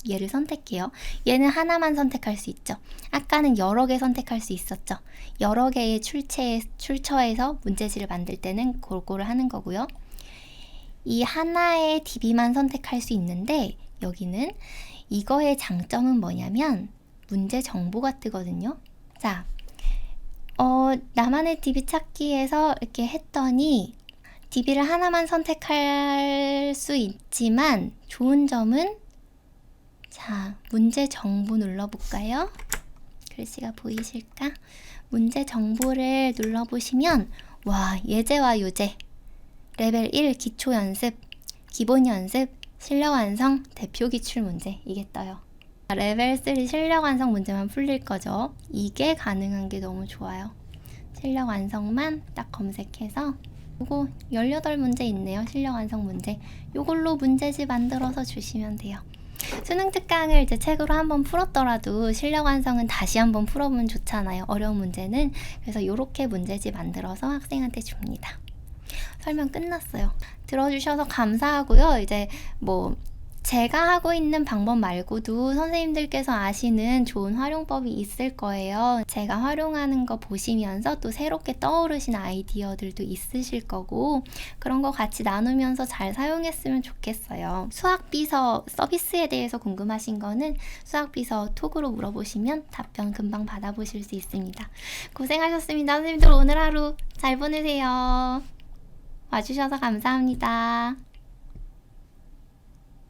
얘를 선택해요. 얘는 하나만 선택할 수 있죠. 아까는 여러 개 선택할 수 있었죠. 여러 개의 출처에서 문제지를 만들 때는 그거를 하는 거고요. 이 하나의 DB만 선택할 수 있는데, 여기는 이거의 장점은 뭐냐면 문제 정보가 뜨거든요. 자, 나만의 DB 찾기에서 이렇게 했더니 DB를 하나만 선택할 수 있지만, 좋은 점은, 자, 문제 정보 눌러볼까요? 글씨가 보이실까? 문제 정보를 눌러보시면, 와, 예제와 요제, 레벨 1 기초 연습, 기본 연습, 실력 완성, 대표 기출 문제, 이게 떠요. 레벨 3 실력 완성 문제만 풀릴 거죠. 이게 가능한 게 너무 좋아요. 실력 완성만 딱 검색해서, 요거 18문제 있네요. 실력 완성 문제. 요걸로 문제지 만들어서 주시면 돼요. 수능 특강을 이제 책으로 한번 풀었더라도 실력 완성은 다시 한번 풀어보면 좋잖아요. 어려운 문제는. 그래서 요렇게 문제지 만들어서 학생한테 줍니다. 설명 끝났어요. 들어주셔서 감사하고요. 이제 뭐 제가 하고 있는 방법 말고도 선생님들께서 아시는 좋은 활용법이 있을 거예요. 제가 활용하는 거 보시면서 또 새롭게 떠오르신 아이디어들도 있으실 거고, 그런 거 같이 나누면서 잘 사용했으면 좋겠어요. 수학비서 서비스에 대해서 궁금하신 거는 수학비서 톡으로 물어보시면 답변 금방 받아보실 수 있습니다. 고생하셨습니다. 선생님들 오늘 하루 잘 보내세요. 와주셔서 감사합니다.